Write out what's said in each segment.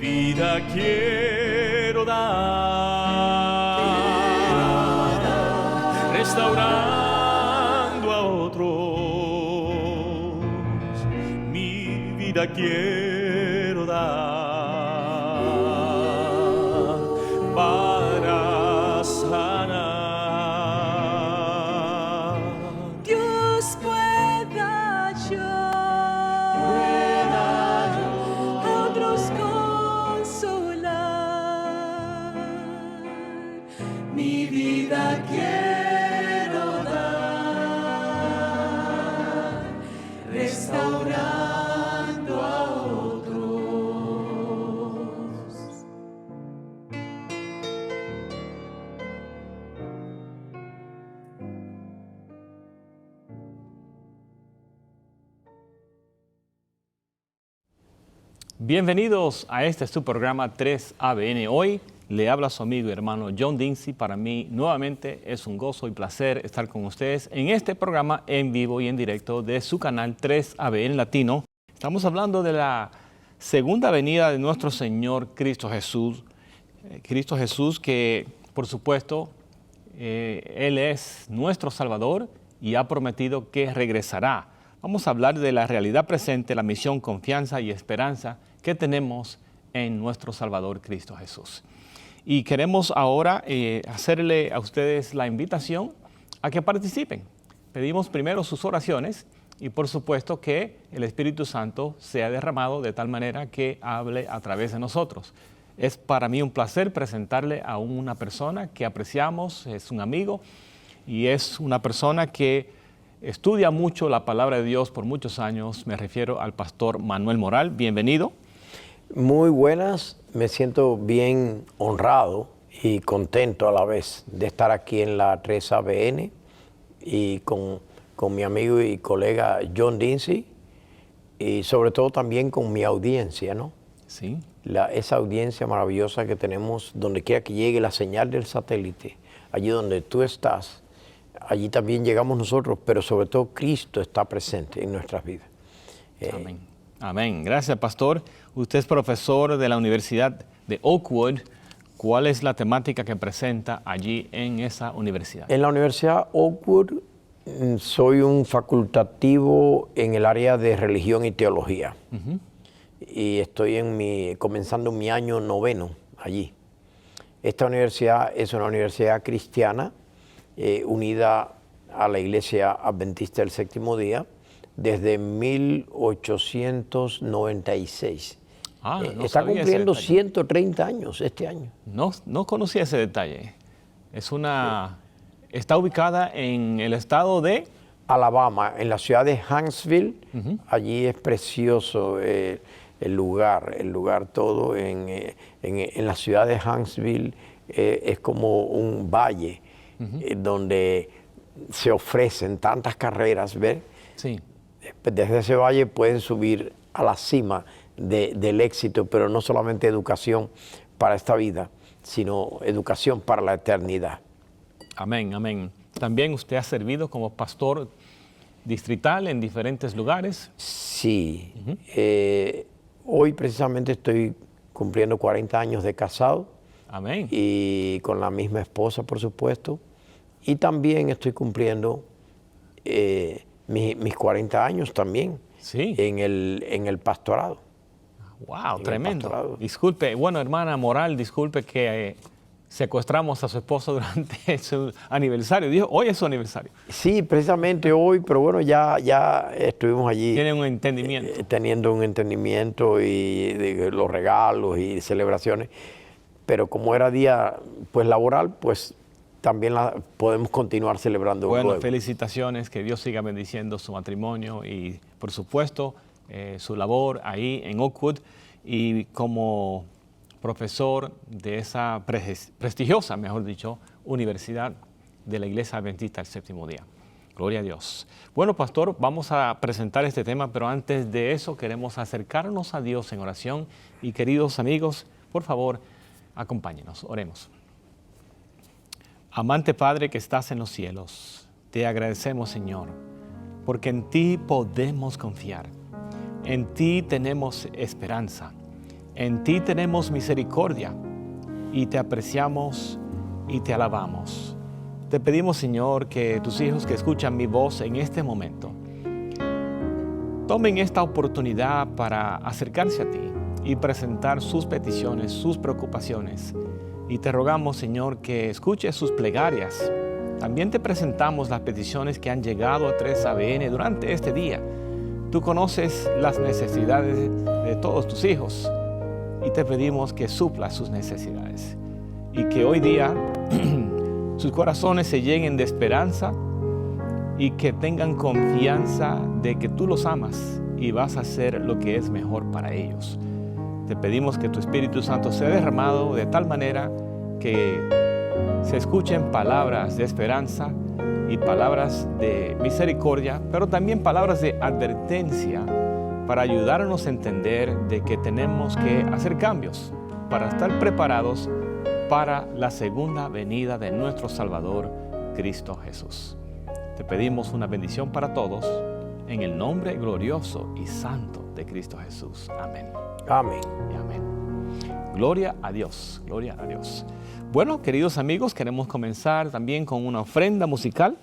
vida quiero dar, restaurando a otros. Mi vida quiero dar para sanar. Dios pueda yo a otros consolar. Mi vida quiero dar, restaurando a otros. Bienvenidos a este su programa 3ABN. Hoy le habla su amigo y hermano John Dinsey. Para mí nuevamente es un gozo y placer estar con ustedes en este programa en vivo y en directo de su canal 3ABN Latino. Estamos hablando de la segunda venida de nuestro Señor Cristo Jesús. Cristo Jesús que por supuesto Él es nuestro Salvador y ha prometido que regresará. Vamos a hablar de la realidad presente, la misión, confianza y esperanza que tenemos en nuestro Salvador Cristo Jesús. Y queremos ahora hacerle a ustedes la invitación a que participen. Pedimos primero sus oraciones y por supuesto que el Espíritu Santo sea derramado de tal manera que hable a través de nosotros. Es para mí un placer presentarle a una persona que apreciamos, es un amigo y es una persona que estudia mucho la palabra de Dios por muchos años. Me refiero al pastor Manuel Moral. Bienvenido. Muy buenas, me siento bien honrado y contento a la vez de estar aquí en la 3ABN y con mi amigo y colega John Dinsey y sobre todo también con mi audiencia, ¿no? Sí. Esa audiencia maravillosa que tenemos donde quiera que llegue la señal del satélite, allí donde tú estás, allí también llegamos nosotros, pero sobre todo Cristo está presente en nuestras vidas. Amén. Amén. Gracias, pastor. Usted es profesor de la Universidad de Oakwood. ¿Cuál es la temática que presenta allí en esa universidad? En la Universidad Oakwood soy un facultativo en el área de religión y teología. Y estoy comenzando mi año 9º allí. Esta universidad es una universidad cristiana unida a la Iglesia Adventista del Séptimo Día desde 1896. Está cumpliendo 130 años este año. No conocía ese detalle. Está ubicada en el estado de Alabama, en la ciudad de Huntsville. Allí es precioso el lugar todo. En la ciudad de Huntsville es como un valle donde se ofrecen tantas carreras, ¿ves? Sí. Desde ese valle pueden subir a la cima del éxito, pero no solamente educación para esta vida, sino educación para la eternidad. Amén, amén. También usted ha servido como pastor distrital en diferentes lugares. Sí. Hoy precisamente estoy cumpliendo 40 años de casado. Amén. Y con la misma esposa, por supuesto. Y también estoy cumpliendo mis 40 años también en el pastorado. Wow, tremendo. Disculpe, bueno, hermana Moral, disculpe que secuestramos a su esposo durante su aniversario. Dijo, hoy es su aniversario. Sí, precisamente hoy, pero bueno, ya estuvimos allí. Tienen un entendimiento. Teniendo un entendimiento y de los regalos y celebraciones. Pero como era día pues laboral, pues también podemos continuar celebrando. Bueno, luego. Felicitaciones, que Dios siga bendiciendo su matrimonio y, por supuesto, su labor ahí en Oakwood y como profesor de esa prestigiosa, mejor dicho, universidad de la Iglesia Adventista del Séptimo Día. Gloria a Dios. Bueno, pastor, vamos a presentar este tema, pero antes de eso queremos acercarnos a Dios en oración y, queridos amigos, por favor, acompáñenos, oremos. Amante Padre que estás en los cielos, te agradecemos, Señor, porque en ti podemos confiar, en ti tenemos esperanza. En ti tenemos misericordia y te apreciamos y te alabamos. Te pedimos, Señor, que tus hijos que escuchan mi voz en este momento tomen esta oportunidad para acercarse a ti y presentar sus peticiones, sus preocupaciones. Y te rogamos, Señor, que escuches sus plegarias. También te presentamos las peticiones que han llegado a 3ABN durante este día. Tú conoces las necesidades de todos tus hijos y te pedimos que suplas sus necesidades y que hoy día sus corazones se llenen de esperanza y que tengan confianza de que tú los amas y vas a hacer lo que es mejor para ellos. Te pedimos que tu Espíritu Santo sea derramado de tal manera que se escuchen palabras de esperanza y palabras de misericordia, pero también palabras de advertencia para ayudarnos a entender de que tenemos que hacer cambios para estar preparados para la segunda venida de nuestro Salvador, Cristo Jesús. Te pedimos una bendición para todos, en el nombre glorioso y santo de Cristo Jesús. Amén. Amén. Y amén. Gloria a Dios, gloria a Dios. Bueno, queridos amigos, queremos comenzar también con una ofrenda musical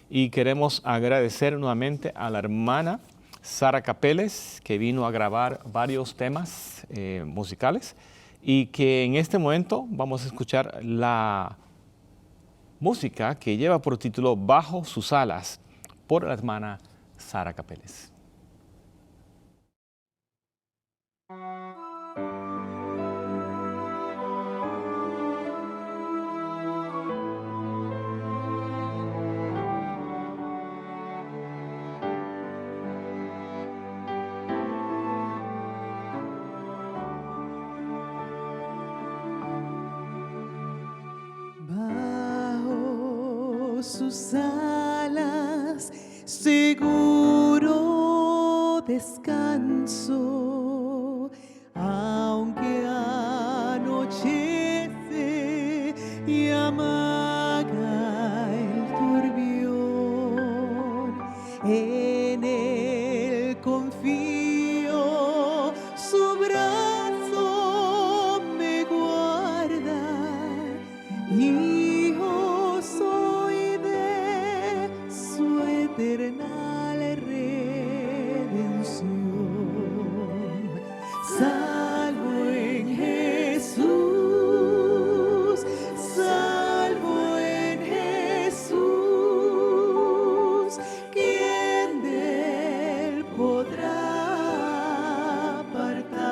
y queremos agradecer nuevamente a la hermana Sara Capeles, que vino a grabar varios temas musicales y que en este momento vamos a escuchar la música que lleva por título Bajo sus alas, por la hermana Sara Capeles. Bajo sus alas seguro descanso, aunque anochece y amaga el turbión. En él confío, su brazo me guarda. Hijo soy de su eternal redención. Salvo en Jesús, salvo en Jesús. ¿Quién de él podrá apartarme?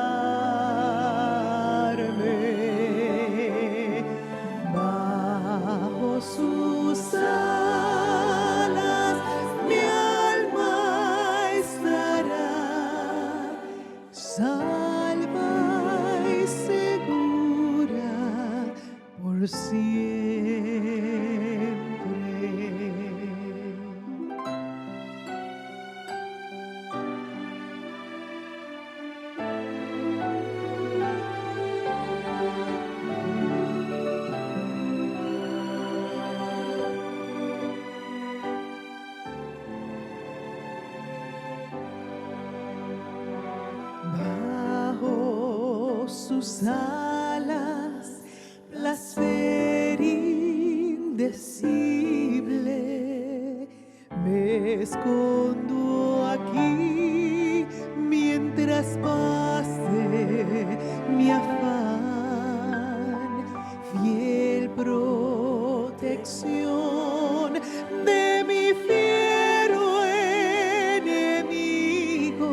Bajo sus alas mi alma estará, salva y segura por siempre. Bajo sus alas, placer indecible, me escondo aquí mientras pase mi afán. Fiel protección de mi fiero enemigo,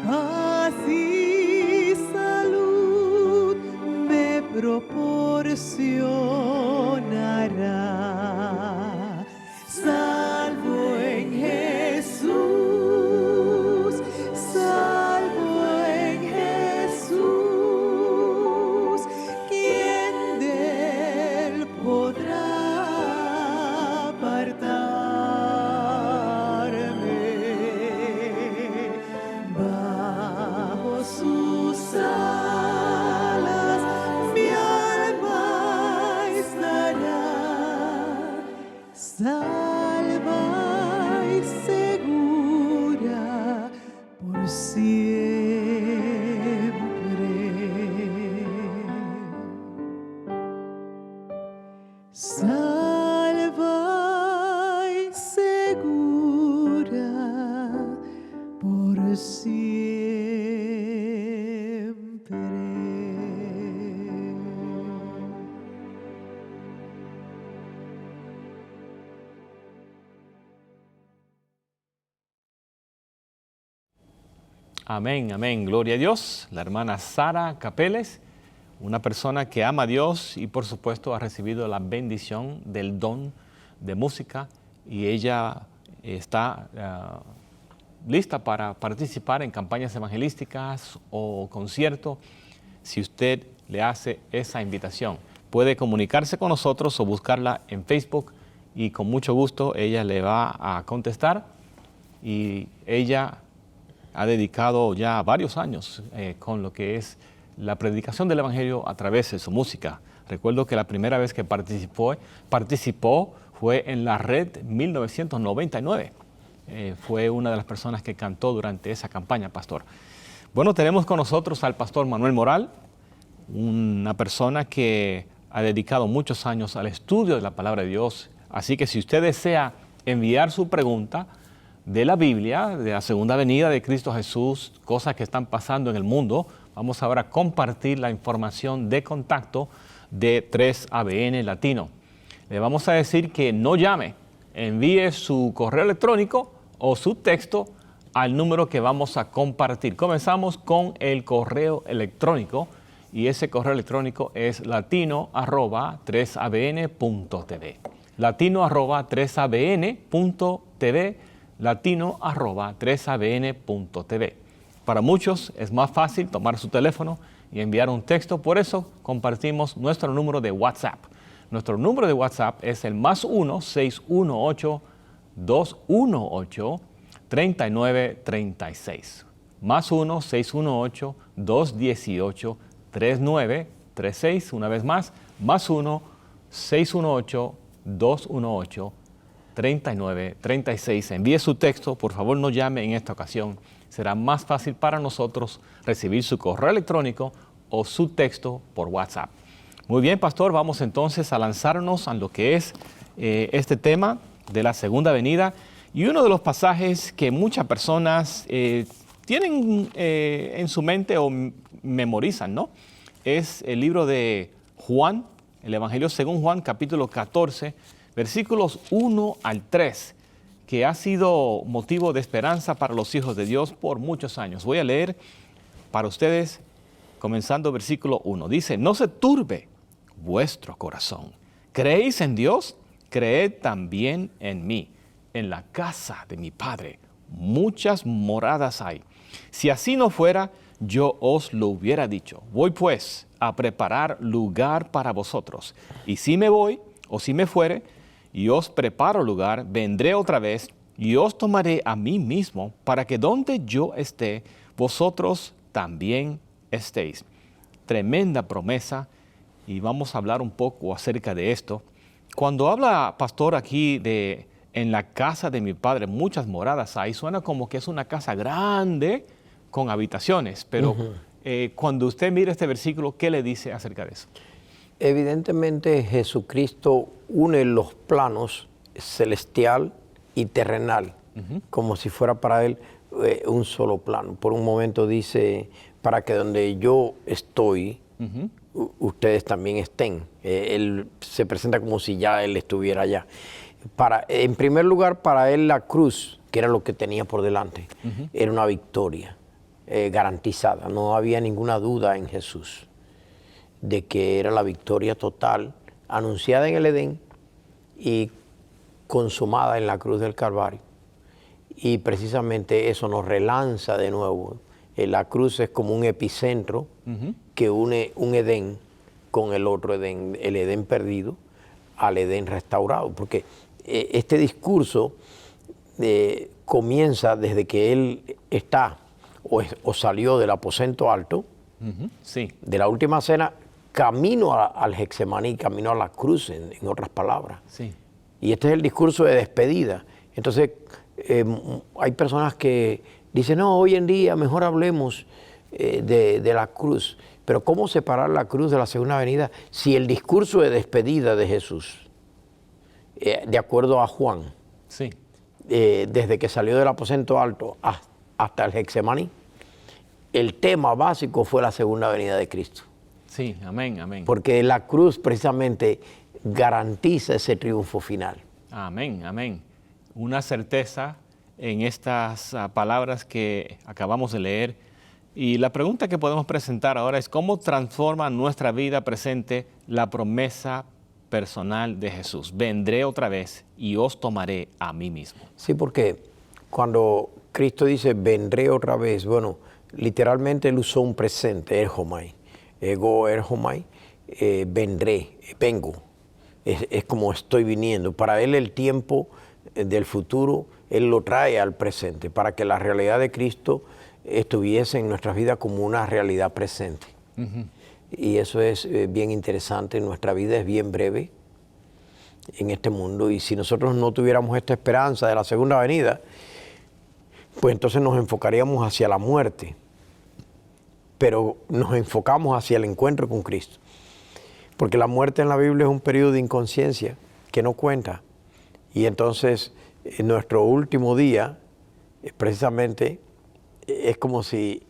paz y salud me proporcionará. Salvo en Jesús, salvo en Jesús. ¿Quién de él podrá apartarme? Bajo sus alas mi alma salva y segura por siempre. Amén, amén. Gloria a Dios. La hermana Sara Capeles, una persona que ama a Dios y por supuesto ha recibido la bendición del don de música y ella está lista para participar en campañas evangelísticas o conciertos. Si usted le hace esa invitación, puede comunicarse con nosotros o buscarla en Facebook y con mucho gusto ella le va a contestar. Y ella ha dedicado ya varios años con lo que es la predicación del Evangelio a través de su música. Recuerdo que la primera vez que participó fue en la Red 1999. Fue una de las personas que cantó durante esa campaña, pastor. Bueno, tenemos con nosotros al pastor Manuel Moral, una persona que ha dedicado muchos años al estudio de la palabra de Dios. Así que si usted desea enviar su pregunta de la Biblia, de la segunda venida de Cristo Jesús, cosas que están pasando en el mundo, vamos ahora a compartir la información de contacto de 3ABN Latino. Le vamos a decir que no llame, envíe su correo electrónico o su texto al número que vamos a compartir. Comenzamos con el correo electrónico y ese correo electrónico es latino@3abn.tv. latino@3abn.tv, latino@3abn.tv. Para muchos es más fácil tomar su teléfono y enviar un texto, por eso compartimos nuestro número de WhatsApp. Nuestro número de WhatsApp es el +1 618 218 3936. +1 618 218 3936. Una vez más, +1 618 218 3936. Envíe su texto, por favor no llame en esta ocasión. Será más fácil para nosotros recibir su correo electrónico o su texto por WhatsApp. Muy bien, pastor, vamos entonces a lanzarnos a lo que es este tema de la segunda venida. Y uno de los pasajes que muchas personas tienen en su mente o memorizan, ¿no? Es el libro de Juan, el Evangelio según Juan, capítulo 14, versículos 1 al 3, que ha sido motivo de esperanza para los hijos de Dios por muchos años. Voy a leer para ustedes, comenzando versículo 1. Dice, no se turbe vuestro corazón. ¿Creéis en Dios? Creed también en mí. En la casa de mi Padre muchas moradas hay. Si así no fuera, yo os lo hubiera dicho. Voy pues a preparar lugar para vosotros. Y si me voy, o si me fuere, y os preparo lugar, vendré otra vez, y os tomaré a mí mismo, para que donde yo esté, vosotros también estéis. Tremenda promesa, y vamos a hablar un poco acerca de esto. Cuando habla, pastor, aquí de en la casa de mi Padre muchas moradas hay, suena como que es una casa grande con habitaciones, pero cuando usted mira este versículo, ¿qué le dice acerca de eso? Evidentemente Jesucristo une los planos celestial y terrenal, como si fuera para Él un solo plano. Por un momento dice, para que donde yo estoy, ustedes también estén. Él se presenta como si ya Él estuviera allá. En primer lugar, para Él la cruz, que era lo que tenía por delante, era una victoria garantizada. No había ninguna duda en Jesús de que era la victoria total, anunciada en el Edén y consumada en la cruz del Calvario. Y precisamente eso nos relanza de nuevo. La cruz es como un epicentro que une un Edén con el otro Edén, el Edén perdido al Edén restaurado. Porque este discurso comienza desde que Él está o salió del aposento alto, de la última cena, camino al Getsemaní, camino a la cruz, en otras palabras. Sí. Y este es el discurso de despedida. Entonces, hay personas que dicen, no, hoy en día mejor hablemos de la cruz. Pero ¿cómo separar la cruz de la segunda venida si el discurso de despedida de Jesús de acuerdo a Juan, Sí, desde que salió del aposento alto hasta el Getsemaní, el tema básico fue la segunda venida de Cristo. sí, amén, amén. Porque la cruz precisamente garantiza ese triunfo final. Amén, amén. Una certeza en estas palabras que acabamos de leer. Y la pregunta que podemos presentar ahora es ¿cómo transforma nuestra vida presente la promesa personal de Jesús? Vendré otra vez y os tomaré a mí mismo. Sí, porque cuando Cristo dice vendré otra vez, bueno, literalmente él usó un presente, erhomai, ego erhomai, vendré, vengo, es como estoy viniendo. Para él el tiempo del futuro, él lo trae al presente, para que la realidad de Cristo estuviese en nuestras vidas como una realidad presente. Y eso es bien interesante, nuestra vida es bien breve en este mundo, y si nosotros no tuviéramos esta esperanza de la segunda venida, pues entonces nos enfocaríamos hacia la muerte, pero nos enfocamos hacia el encuentro con Cristo. Porque la muerte en la Biblia es un periodo de inconsciencia que no cuenta. Y entonces nuestro último día, precisamente, es como si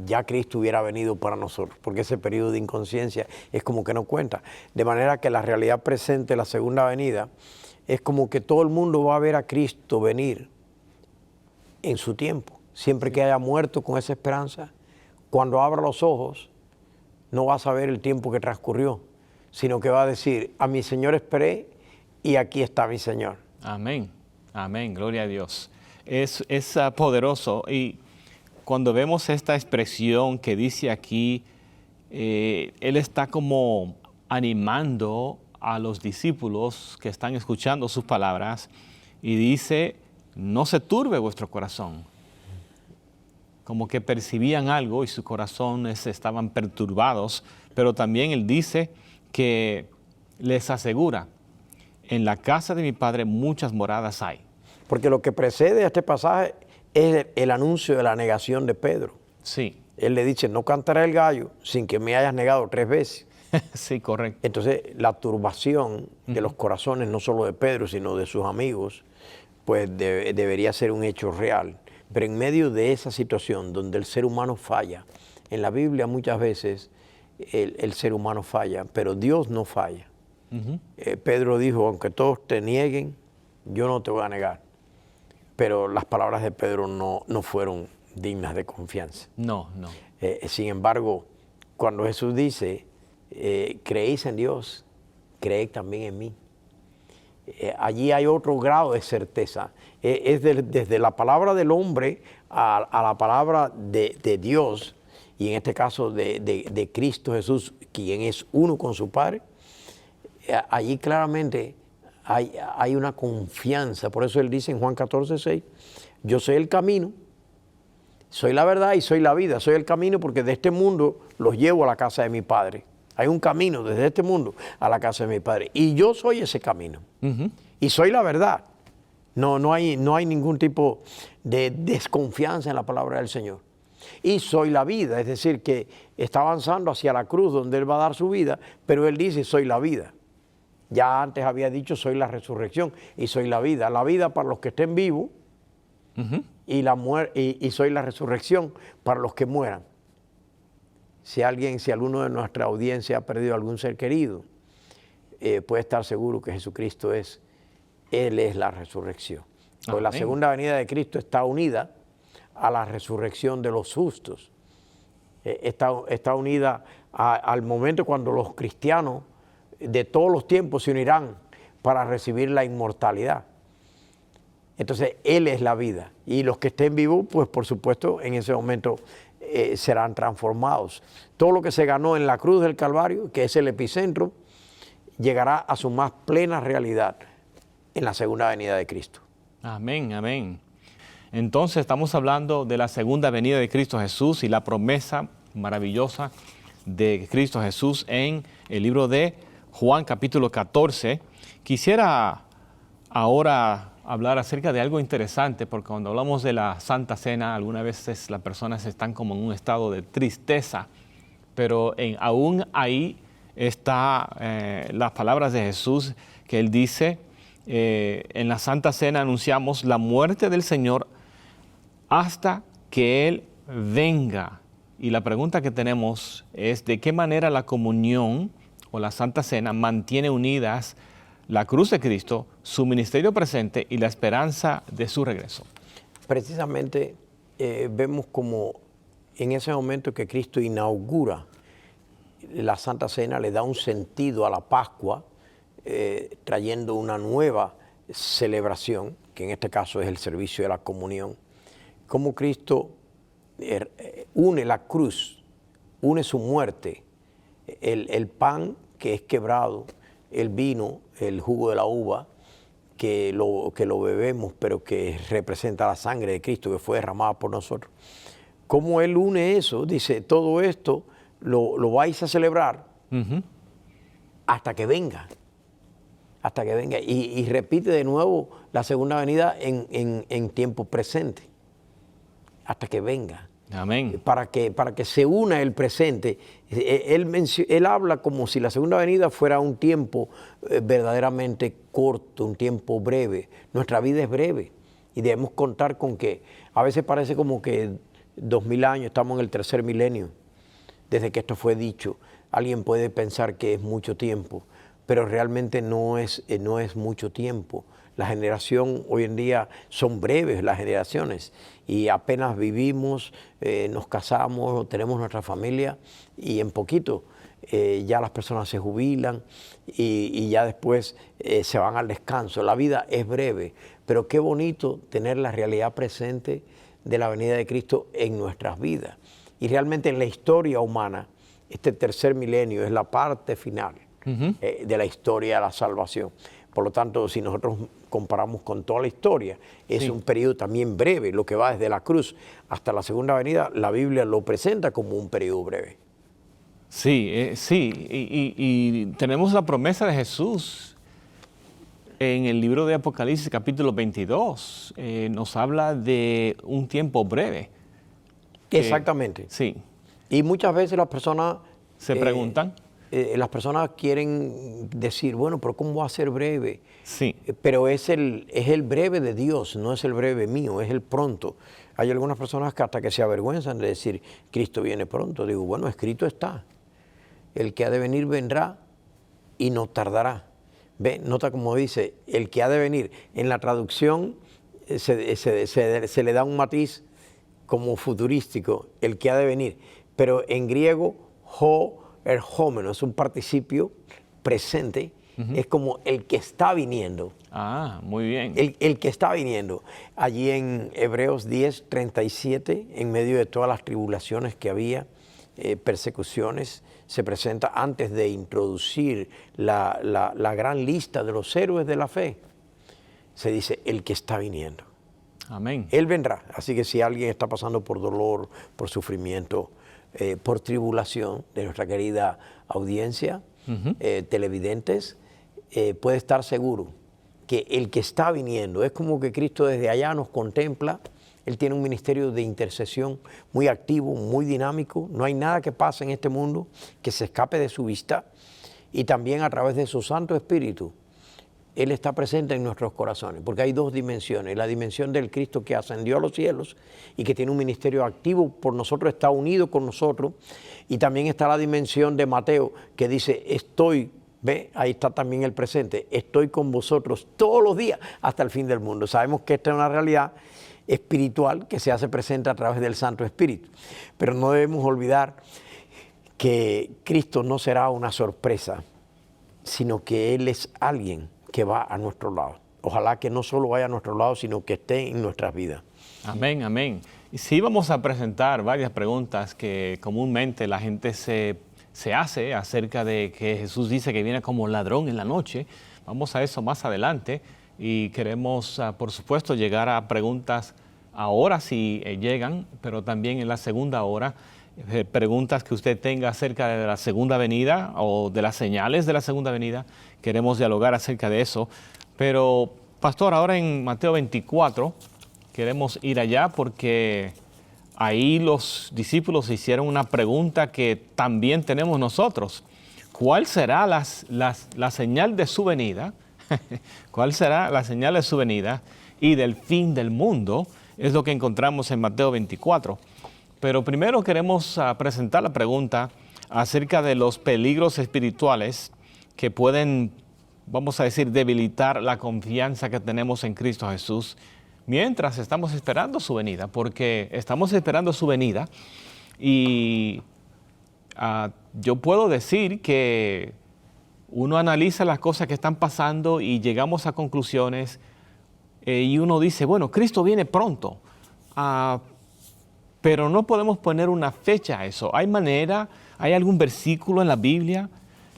ya Cristo hubiera venido para nosotros, porque ese periodo de inconsciencia es como que no cuenta. De manera que la realidad presente, la segunda venida, es como que todo el mundo va a ver a Cristo venir en su tiempo. Siempre que haya muerto con esa esperanza, cuando abra los ojos, no va a saber el tiempo que transcurrió, sino que va a decir, a mi Señor esperé y aquí está mi Señor. Amén, amén, gloria a Dios. Es poderoso, y cuando vemos esta expresión que dice aquí, Él está como animando a los discípulos que están escuchando sus palabras y dice, no se turbe vuestro corazón. Como que percibían algo y sus corazones estaban perturbados, pero también Él dice que les asegura, en la casa de mi Padre muchas moradas hay. Porque lo que precede a este pasaje es el anuncio de la negación de Pedro. Sí, Él le dice, no cantará el gallo sin que me hayas negado 3 veces. sí, correcto. Entonces, la turbación de los corazones, no solo de Pedro, sino de sus amigos, pues debería ser un hecho real. Pero en medio de esa situación donde el ser humano falla, en la Biblia muchas veces el ser humano falla, pero Dios no falla. Pedro dijo, aunque todos te nieguen, yo no te voy a negar. Pero las palabras de Pedro no fueron dignas de confianza. No, no. Sin embargo, cuando Jesús dice, creéis en Dios, creed también en mí. Allí hay otro grado de certeza. Desde la palabra del hombre a la palabra de Dios, y en este caso de Cristo Jesús, quien es uno con su Padre, allí claramente hay una confianza. Por eso él dice en Juan 14:6, yo soy el camino, soy la verdad y soy la vida. Soy el camino porque de este mundo los llevo a la casa de mi Padre. Hay un camino desde este mundo a la casa de mi Padre. Y yo soy ese camino. Y soy la verdad. No hay ningún tipo de desconfianza en la palabra del Señor. Y soy la vida, es decir, que está avanzando hacia la cruz donde Él va a dar su vida, pero Él dice, soy la vida. Ya antes había dicho, soy la resurrección y soy la vida. La vida para los que estén vivos y soy la resurrección para los que mueran. Si alguno de nuestra audiencia ha perdido algún ser querido, puede estar seguro que Jesucristo Él es la resurrección. Pues la segunda venida de Cristo está unida a la resurrección de los justos. Está unida al momento cuando los cristianos de todos los tiempos se unirán para recibir la inmortalidad. Entonces, Él es la vida. Y los que estén vivos, pues por supuesto, en ese momento serán transformados. Todo lo que se ganó en la cruz del Calvario, que es el epicentro, llegará a su más plena realidad en la segunda venida de Cristo. Amén, amén. Entonces estamos hablando de la segunda venida de Cristo Jesús y la promesa maravillosa de Cristo Jesús en el libro de Juan capítulo 14. Quisiera ahora hablar acerca de algo interesante, porque cuando hablamos de la Santa Cena, algunas veces las personas están como en un estado de tristeza, pero aún ahí está las palabras de Jesús, que Él dice en la Santa Cena anunciamos la muerte del Señor hasta que Él venga. Y la pregunta que tenemos es de qué manera la comunión o la Santa Cena mantiene unidas la cruz de Cristo, su ministerio presente y la esperanza de su regreso. Precisamente vemos como en ese momento que Cristo inaugura la Santa Cena, le da un sentido a la Pascua, trayendo una nueva celebración, que en este caso es el servicio de la comunión. Como Cristo une la cruz, une su muerte, el pan que es quebrado, el vino, el jugo de la uva, que lo bebemos, pero que representa la sangre de Cristo que fue derramada por nosotros. Cómo Él une eso, dice, todo esto lo vais a celebrar hasta que venga. Hasta que venga. Y repite de nuevo la segunda venida en tiempo presente. Hasta que venga. Amén. Para que se una el presente. Él habla como si la segunda venida fuera un tiempo verdaderamente corto, un tiempo breve. Nuestra vida es breve y debemos contar con que a veces parece como que 2000 años, estamos en el tercer milenio desde que esto fue dicho. Alguien puede pensar que es mucho tiempo, pero realmente no es mucho tiempo. La generación hoy en día son breves las generaciones y apenas vivimos, nos casamos, tenemos nuestra familia y en poquito ya las personas se jubilan y ya después se van al descanso. La vida es breve, pero qué bonito tener la realidad presente de la venida de Cristo en nuestras vidas. Y realmente en la historia humana, este tercer milenio es la parte final de la historia de la salvación. Por lo tanto, si nosotros comparamos con toda la historia, es un periodo también breve, lo que va desde la cruz hasta la segunda venida, la Biblia lo presenta como un periodo breve. Sí, y tenemos la promesa de Jesús en el libro de Apocalipsis, capítulo 22, nos habla de un tiempo breve. Exactamente. Sí. Y muchas veces las personas se preguntan. Las personas quieren decir, bueno, pero ¿cómo va a ser breve? Sí. Pero es el breve de Dios, no es el breve mío, es el pronto. Hay algunas personas que hasta que se avergüenzan de decir, Cristo viene pronto. Digo, bueno, escrito está. El que ha de venir vendrá y no tardará. Ve, nota como dice, el que ha de venir. En la traducción se le da un matiz como futurístico, el que ha de venir. Pero en griego, erhómeno, es un participio presente, es como el que está viniendo. Ah, muy bien. El que está viniendo. Allí en Hebreos 10:37, en medio de todas las tribulaciones que había, persecuciones, se presenta antes de introducir la gran lista de los héroes de la fe. Se dice, el que está viniendo. Amén. Él vendrá. Así que si alguien está pasando por dolor, por sufrimiento, por tribulación de nuestra querida audiencia, televidentes, puede estar seguro que el que está viniendo, es como que Cristo desde allá nos contempla. Él tiene un ministerio de intercesión muy activo, muy dinámico. No hay nada que pase en este mundo que se escape de su vista. Y también a través de su Santo Espíritu, Él está presente en nuestros corazones, porque hay dos dimensiones. La dimensión del Cristo que ascendió a los cielos y que tiene un ministerio activo por nosotros, está unido con nosotros. Y también está la dimensión de Mateo, que dice, estoy, ve, ahí está también el presente, estoy con vosotros todos los días hasta el fin del mundo. Sabemos que esta es una realidad espiritual que se hace presente a través del Santo Espíritu. Pero no debemos olvidar que Cristo no será una sorpresa, sino que Él es alguien que va a nuestro lado. Ojalá que no solo vaya a nuestro lado, sino que esté en nuestras vidas. Amén, amén. Y sí vamos a presentar varias preguntas que comúnmente la gente se hace acerca de que Jesús dice que viene como ladrón en la noche. Vamos a eso más adelante y queremos, por supuesto, llegar a preguntas ahora si llegan, pero también en la segunda hora. Preguntas que usted tenga acerca de la segunda venida o de las señales de la segunda venida. Queremos dialogar acerca de eso. Pero, pastor, ahora en Mateo 24 queremos ir allá porque ahí los discípulos hicieron una pregunta que también tenemos nosotros. ¿Cuál será la señal de su venida ¿Cuál será la señal de su venida y del fin del mundo? Es lo que encontramos en Mateo 24. Pero primero queremos presentar la pregunta acerca de los peligros espirituales que pueden, vamos a decir, debilitar la confianza que tenemos en Cristo Jesús mientras estamos esperando su venida, porque estamos esperando su venida y yo puedo decir que uno analiza las cosas que están pasando y llegamos a conclusiones y uno dice, bueno, Cristo viene pronto, pero no podemos poner una fecha a eso. ¿Hay manera, hay algún versículo en la Biblia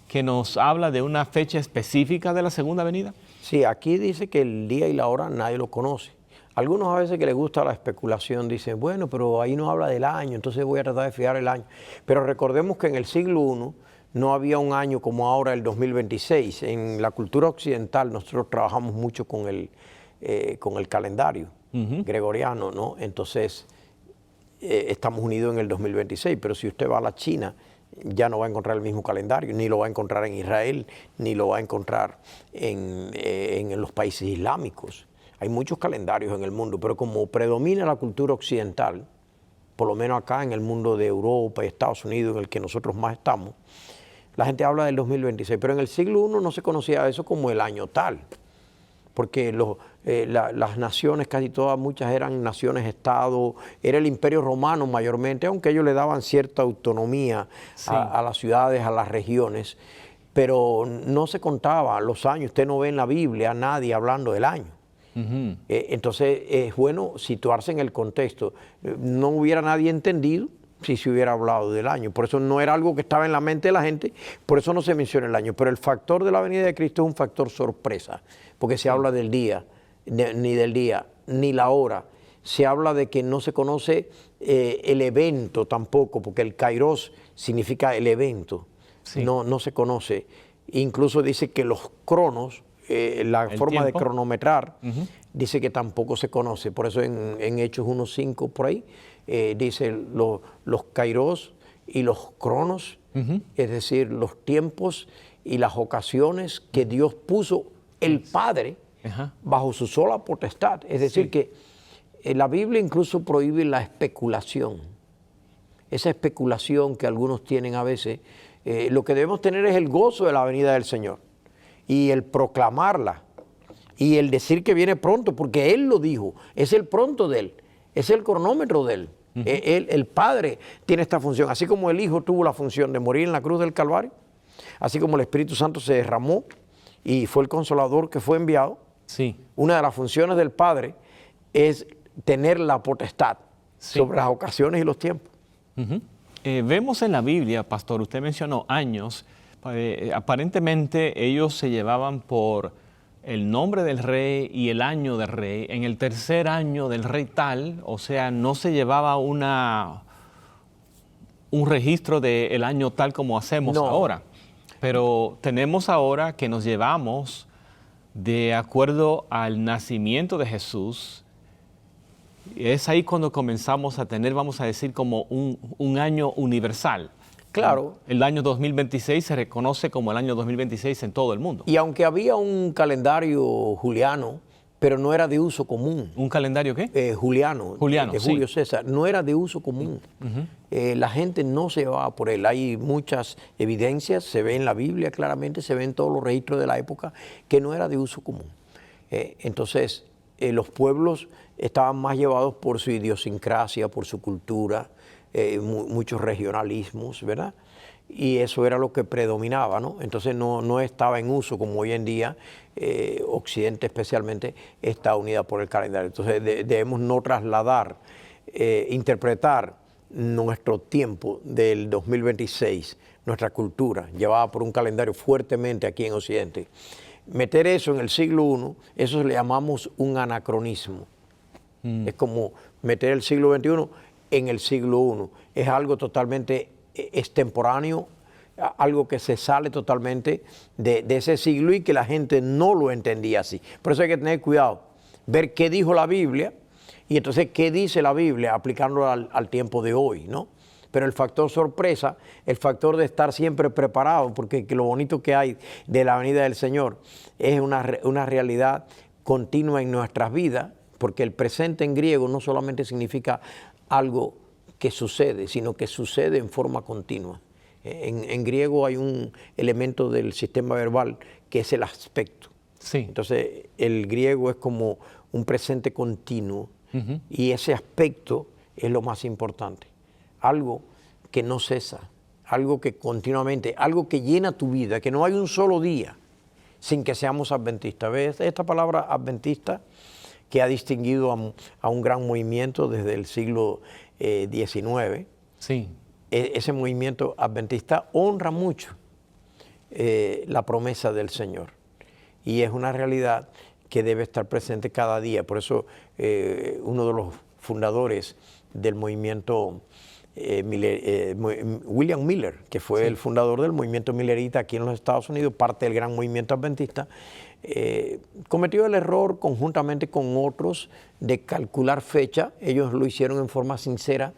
que nos habla de una fecha específica de la segunda venida? Sí, aquí dice que el día y la hora nadie lo conoce. Algunos a veces que les gusta la especulación dicen, bueno, pero ahí no habla del año, entonces voy a tratar de fijar el año. Pero recordemos que en el siglo I no había un año como ahora el 2026. En la cultura occidental nosotros trabajamos mucho con el calendario gregoriano, ¿no? Entonces estamos unidos en el 2026, pero si usted va a la China ya no va a encontrar el mismo calendario, ni lo va a encontrar en Israel, ni lo va a encontrar en los países islámicos. Hay muchos calendarios en el mundo, pero como predomina la cultura occidental, por lo menos acá en el mundo de Europa y Estados Unidos, en el que nosotros más estamos, la gente habla del 2026, pero en el siglo I no se conocía eso como el año tal, porque las naciones, casi todas, muchas eran naciones-estado, era el Imperio Romano mayormente, aunque ellos le daban cierta autonomía a las ciudades, a las regiones, pero no se contaba los años. Usted no ve en la Biblia a nadie hablando del año. Entonces es bueno situarse en el contexto. No hubiera nadie entendido si se hubiera hablado del año. Por eso no era algo que estaba en la mente de la gente, por eso no se menciona el año. Pero el factor de la venida de Cristo es un factor sorpresa, porque se habla del día, ni del día, ni la hora. Se habla de que no se conoce el evento tampoco, porque el kairos significa el evento. Sí. No se conoce. Incluso dice que los cronos, la forma de cronometrar, dice que tampoco se conoce. Por eso en Hechos 1:5 por ahí, dice los kairos y los cronos, es decir, los tiempos y las ocasiones que Dios puso el Padre bajo su sola potestad. Es decir, que la Biblia incluso prohíbe la especulación. Esa especulación que algunos tienen a veces, lo que debemos tener es el gozo de la venida del Señor y el proclamarla y el decir que viene pronto, porque Él lo dijo, es el pronto de Él, es el cronómetro de Él. El Padre tiene esta función, así como el Hijo tuvo la función de morir en la cruz del Calvario, así como el Espíritu Santo se derramó y fue el Consolador que fue enviado. Sí. Una de las funciones del Padre es tener la potestad sobre las ocasiones y los tiempos. Vemos en la Biblia, pastor, usted mencionó años, aparentemente ellos se llevaban por el nombre del rey y el año del rey. En el tercer año del rey tal, o sea, no se llevaba un registro del año tal como hacemos ahora. Pero tenemos ahora que nos llevamos de acuerdo al nacimiento de Jesús. Es ahí cuando comenzamos a tener, vamos a decir, como un año universal. Claro. El año 2026 se reconoce como el año 2026 en todo el mundo. Y aunque había un calendario juliano, pero no era de uso común. ¿Un calendario qué? Juliano. Juliano, de Julio César. No era de uso común. La gente no se llevaba por él. Hay muchas evidencias, se ve en la Biblia claramente, se ve en todos los registros de la época, que no era de uso común. Entonces, los pueblos estaban más llevados por su idiosincrasia, por su cultura, muchos regionalismos, ¿verdad? Y eso era lo que predominaba, ¿no? Entonces no estaba en uso como hoy en día, Occidente especialmente está unida por el calendario. Entonces debemos no trasladar, interpretar nuestro tiempo del 2026, nuestra cultura, llevada por un calendario fuertemente aquí en Occidente. Meter eso en el siglo I, eso le llamamos un anacronismo. Es como meter el siglo XXI en el siglo I. Es algo totalmente extemporáneo, algo que se sale totalmente de ese siglo y que la gente no lo entendía así. Por eso hay que tener cuidado, ver qué dijo la Biblia y entonces qué dice la Biblia aplicándolo al tiempo de hoy, ¿no? Pero el factor sorpresa, el factor de estar siempre preparado, porque lo bonito que hay de la venida del Señor es una realidad continua en nuestras vidas, porque el presente en griego no solamente significa algo que sucede, sino que sucede en forma continua. En griego hay un elemento del sistema verbal que es el aspecto. Sí. Entonces, el griego es como un presente continuo y ese aspecto es lo más importante. Algo que no cesa, algo que continuamente, algo que llena tu vida, que no hay un solo día sin que seamos adventistas. ¿Ves? Esta palabra adventista que ha distinguido a un gran movimiento desde el siglo XIX. Sí. Ese movimiento adventista honra mucho la promesa del Señor y es una realidad que debe estar presente cada día. Por eso uno de los fundadores del movimiento William Miller, que fue el fundador del movimiento millerita aquí en los Estados Unidos, parte del gran movimiento adventista, cometió el error conjuntamente con otros de calcular fecha. Ellos lo hicieron en forma sincera,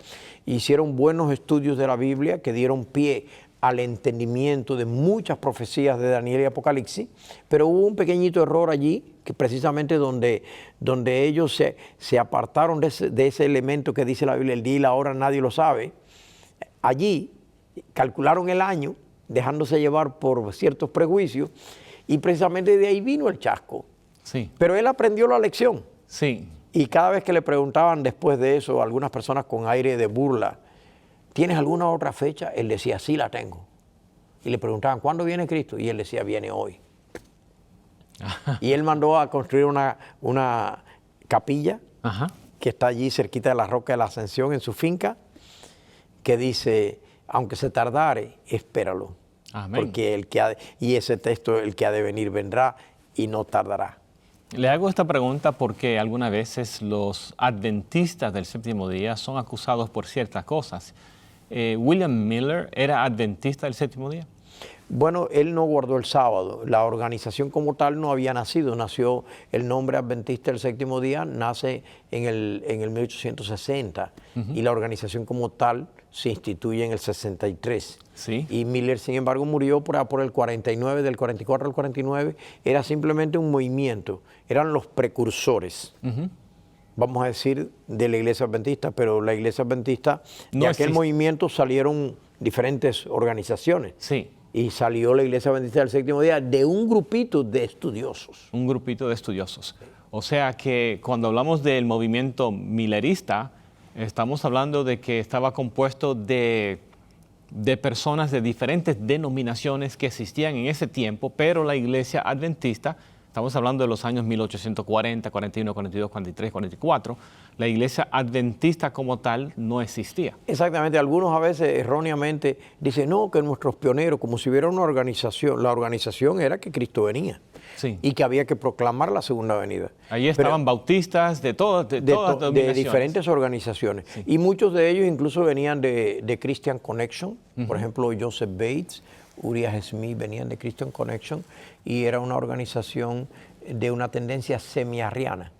hicieron buenos estudios de la Biblia que dieron pie al entendimiento de muchas profecías de Daniel y Apocalipsis, pero hubo un pequeñito error allí, que precisamente donde ellos se apartaron de ese elemento que dice la Biblia, el día y la hora nadie lo sabe. Allí calcularon el año, dejándose llevar por ciertos prejuicios, y precisamente de ahí vino el chasco. Sí. Pero él aprendió la lección. Sí. Y cada vez que le preguntaban después de eso, algunas personas con aire de burla, ¿tienes alguna otra fecha? Él decía, sí la tengo. Y le preguntaban, ¿cuándo viene Cristo? Y él decía, viene hoy. Y él mandó a construir una capilla que está allí cerquita de la Roca de la Ascensión en su finca, que dice, aunque se tardare, espéralo. Amén. Porque y ese texto, el que ha de venir vendrá y no tardará. Le hago esta pregunta porque algunas veces los adventistas del séptimo día son acusados por ciertas cosas. ¿William Miller era adventista del séptimo día? Bueno, él no guardó el sábado. La organización como tal no había nacido. Nació el nombre adventista del séptimo día, nace en el 1860 y la organización como tal se instituye en el 63. Sí. Y Miller, sin embargo, murió por el 49, del 44 al 49. Era simplemente un movimiento. Eran los precursores. Vamos a decir, de la iglesia adventista, pero la iglesia adventista, de aquel movimiento salieron diferentes organizaciones. Sí. Y salió la iglesia adventista del séptimo día de un grupito de estudiosos. Un grupito de estudiosos. O sea que cuando hablamos del movimiento millerista, estamos hablando de que estaba compuesto de personas de diferentes denominaciones que existían en ese tiempo, pero la iglesia adventista, estamos hablando de los años 1840, 41, 42, 43, 44, la iglesia adventista como tal no existía. Exactamente, algunos a veces erróneamente dicen, no, que nuestros pioneros, como si hubiera una organización, la organización era que Cristo venía. Sí. Y que había que proclamar la segunda venida. Allí estaban bautistas de todas las denominaciones. De diferentes organizaciones. Sí. Y muchos de ellos incluso venían de Christian Connection. Por ejemplo, Joseph Bates, Uriah Smith venían de Christian Connection y era una organización de una tendencia semi-arriana,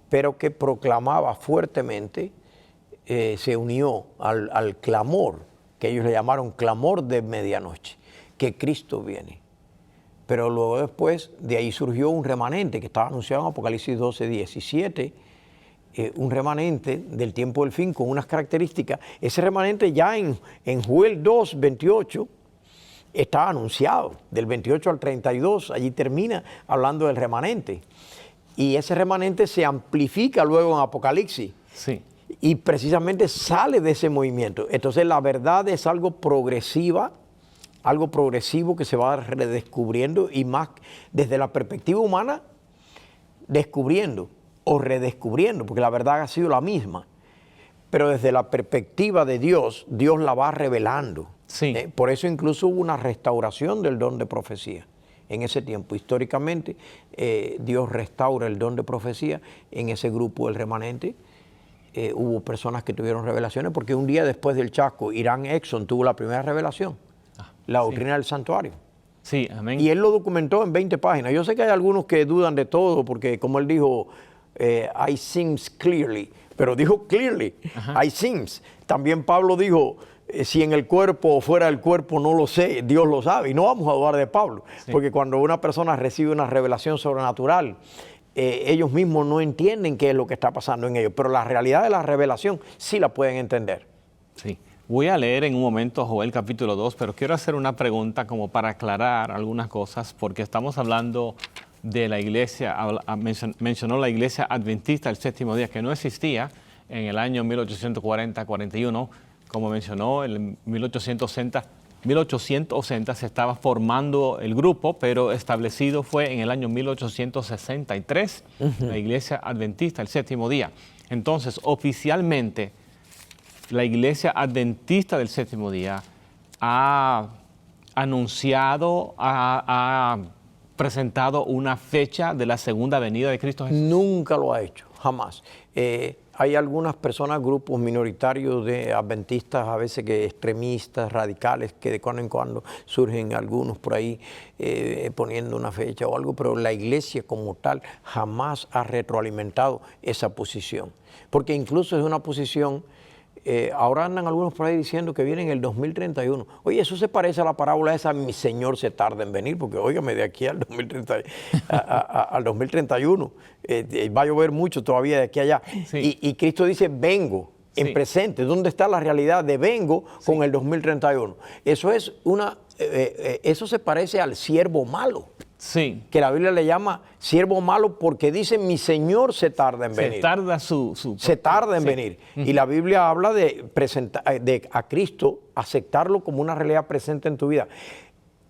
pero que proclamaba fuertemente, se unió al clamor, que ellos le llamaron clamor de medianoche, que Cristo viene. Pero luego después de ahí surgió un remanente que estaba anunciado en Apocalipsis 12, 17, un remanente del tiempo del fin con unas características. Ese remanente ya en Joel 2, 28 estaba anunciado, del 28 al 32, allí termina hablando del remanente. Y ese remanente se amplifica luego en Apocalipsis. Sí. Y precisamente sale de ese movimiento. Entonces la verdad es algo progresivo que se va redescubriendo y más desde la perspectiva humana, descubriendo o redescubriendo, porque la verdad ha sido la misma. Pero desde la perspectiva de Dios, Dios la va revelando. Sí. Por eso incluso hubo una restauración del don de profecía en ese tiempo. Históricamente, Dios restaura el don de profecía en ese grupo del remanente. Hubo personas que tuvieron revelaciones, porque un día después del chasco, Irán Exxon tuvo la primera revelación, la doctrina del santuario. Sí, amén. Y él lo documentó en 20 páginas. Yo sé que hay algunos que dudan de todo, porque como él dijo, I seems clearly, pero dijo clearly, I seems. También Pablo dijo, si en el cuerpo o fuera del cuerpo no lo sé, Dios lo sabe. Y no vamos a dudar de Pablo, porque cuando una persona recibe una revelación sobrenatural, ellos mismos no entienden qué es lo que está pasando en ellos, pero la realidad de la revelación sí la pueden entender. Sí. Voy a leer en un momento Joel capítulo 2, pero quiero hacer una pregunta como para aclarar algunas cosas, porque estamos hablando de la iglesia, mencionó la iglesia adventista del séptimo día, que no existía en el año 1840-41, como mencionó, en 1860 se estaba formando el grupo, pero establecido fue en el año 1863, la iglesia adventista del séptimo día. Entonces, oficialmente, la iglesia adventista del séptimo día ha anunciado, ha presentado una fecha de la segunda venida de Cristo Jesús. Nunca lo ha hecho, jamás. Hay algunas personas, grupos minoritarios de adventistas, a veces que extremistas, radicales, que de cuando en cuando surgen algunos por ahí poniendo una fecha o algo, pero la iglesia como tal jamás ha retroalimentado esa posición. Porque incluso es una posición... ahora andan algunos por ahí diciendo que viene en el 2031. Oye, eso se parece a la parábola esa, mi Señor se tarda en venir, porque óigame, de aquí al 2031 va a llover mucho todavía de aquí a allá. Sí. Y Cristo dice, vengo, en presente. ¿Dónde está la realidad de vengo con el 2031? Eso es eso se parece al siervo malo. Sí. Que la Biblia le llama siervo malo porque dice mi Señor se tarda en venir. Se tarda se tarda en venir. Y la Biblia habla de a Cristo, aceptarlo como una realidad presente en tu vida.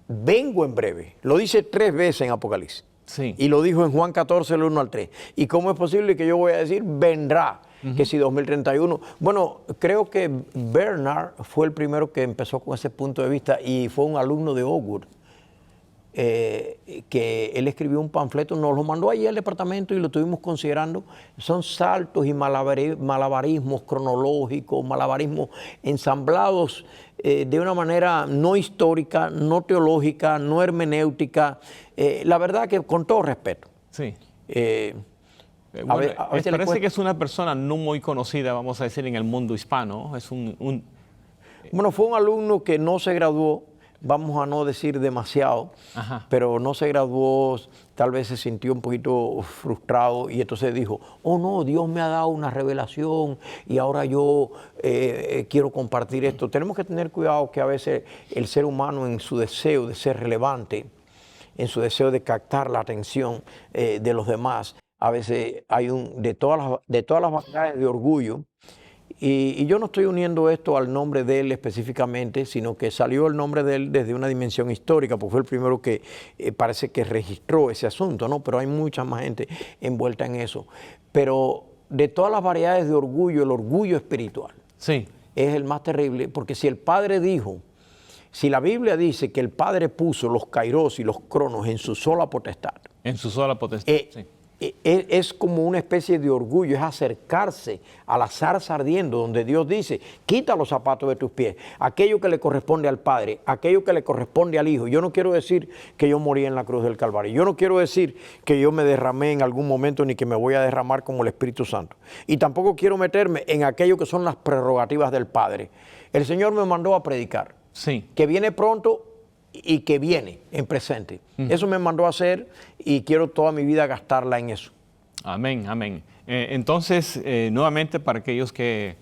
Vengo en breve. Lo dice 3 veces en Apocalipsis. Sí. Y lo dijo en Juan 14, el 1 al 3. ¿Y cómo es posible que yo voy a decir vendrá? Que si 2031. Bueno, creo que Bernard fue el primero que empezó con ese punto de vista y fue un alumno de Ogur. Que él escribió un panfleto, nos lo mandó allí al departamento y lo estuvimos considerando. Son saltos y malabarismos cronológicos, malabarismos ensamblados de una manera no histórica, no teológica, no hermenéutica. La verdad que con todo respeto. Sí. Bueno, parece que es una persona no muy conocida, vamos a decir, en el mundo hispano. Es Bueno, fue un alumno que no se graduó, vamos a no decir demasiado, pero no se graduó, tal vez se sintió un poquito frustrado y entonces dijo, oh no, Dios me ha dado una revelación y ahora yo quiero compartir esto. Tenemos que tener cuidado que a veces el ser humano en su deseo de ser relevante, en su deseo de captar la atención de los demás, a veces hay de todas las batallas de orgullo. Y yo no estoy uniendo esto al nombre de él específicamente, sino que salió el nombre de él desde una dimensión histórica, porque fue el primero que parece que registró ese asunto, ¿no? Pero hay mucha más gente envuelta en eso. Pero de todas las variedades de orgullo, el orgullo espiritual es el más terrible, porque si el Padre dijo, si la Biblia dice que el Padre puso los kairos y los cronos en su sola potestad. En su sola potestad, sí. Es como una especie de orgullo, es acercarse a la zarza ardiendo, donde Dios dice, quita los zapatos de tus pies, aquello que le corresponde al Padre, aquello que le corresponde al Hijo. Yo no quiero decir que yo morí en la cruz del Calvario, yo no quiero decir que yo me derramé en algún momento ni que me voy a derramar como el Espíritu Santo. Y tampoco quiero meterme en aquello que son las prerrogativas del Padre. El Señor me mandó a predicar, que viene pronto y que viene en presente. Eso me mandó a hacer y quiero toda mi vida gastarla en eso. Amén, amén. Entonces, nuevamente para aquellos que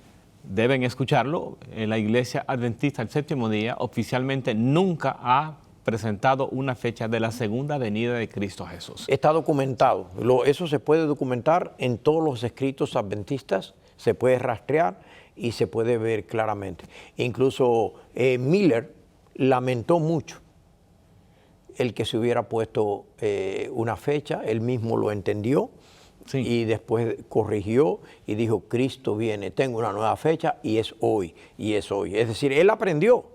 deben escucharlo, la Iglesia Adventista del Séptimo Día oficialmente nunca ha presentado una fecha de la segunda venida de Cristo Jesús. Está documentado. Eso se puede documentar en todos los escritos adventistas, se puede rastrear y se puede ver claramente. Incluso Miller lamentó mucho el que se hubiera puesto una fecha, él mismo lo entendió y después corrigió y dijo, Cristo viene, tengo una nueva fecha y es hoy, y es hoy. Es decir, él aprendió.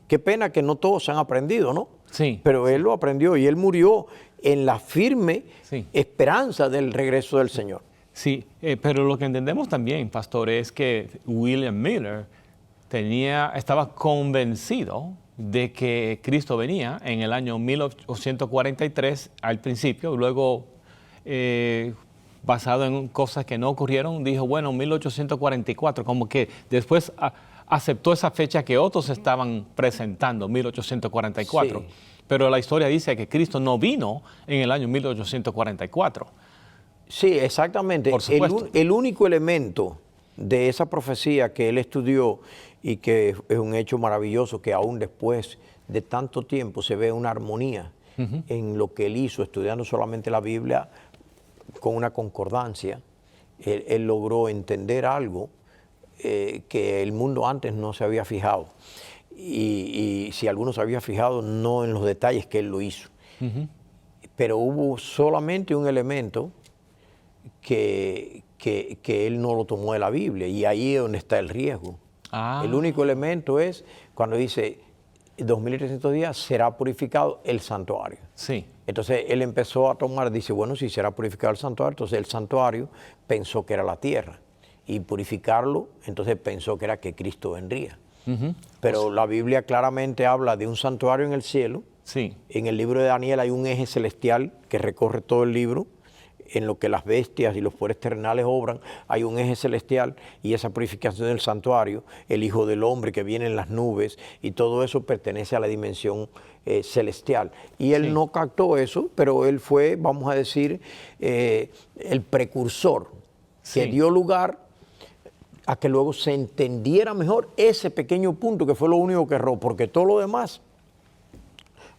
Qué pena que no todos han aprendido, ¿no? Sí. Pero él lo aprendió y él murió en la firme esperanza del regreso del Señor. Sí, pero lo que entendemos también, pastor, es que William Miller estaba convencido de que Cristo venía en el año 1843 al principio, luego basado en cosas que no ocurrieron, dijo, bueno, 1844, como que después aceptó esa fecha que otros estaban presentando, 1844. Sí. Pero la historia dice que Cristo no vino en el año 1844. Sí, exactamente. Por supuesto. El único elemento de esa profecía que él estudió y que es un hecho maravilloso, que aún después de tanto tiempo se ve una armonía en lo que él hizo, estudiando solamente la Biblia con una concordancia. Él logró entender algo que el mundo antes no se había fijado. Y si alguno se había fijado, no en los detalles que él lo hizo. Pero hubo solamente un elemento que él no lo tomó de la Biblia, y ahí es donde está el riesgo. El único elemento es cuando dice 2300 días será purificado el santuario. Sí. Entonces él empezó a tomar, dice, bueno, si será purificado el santuario, entonces el santuario pensó que era la tierra, y purificarlo, entonces pensó que era que Cristo vendría. Pero la Biblia claramente habla de un santuario en el cielo. Sí. En el libro de Daniel hay un eje celestial que recorre todo el libro. En lo que las bestias y los poderes terrenales obran, hay un eje celestial, y esa purificación del santuario, el Hijo del Hombre que viene en las nubes, y todo eso pertenece a la dimensión celestial. Y él no captó eso, pero él fue, vamos a decir, el precursor que dio lugar a que luego se entendiera mejor ese pequeño punto, que fue lo único que erró, porque todo lo demás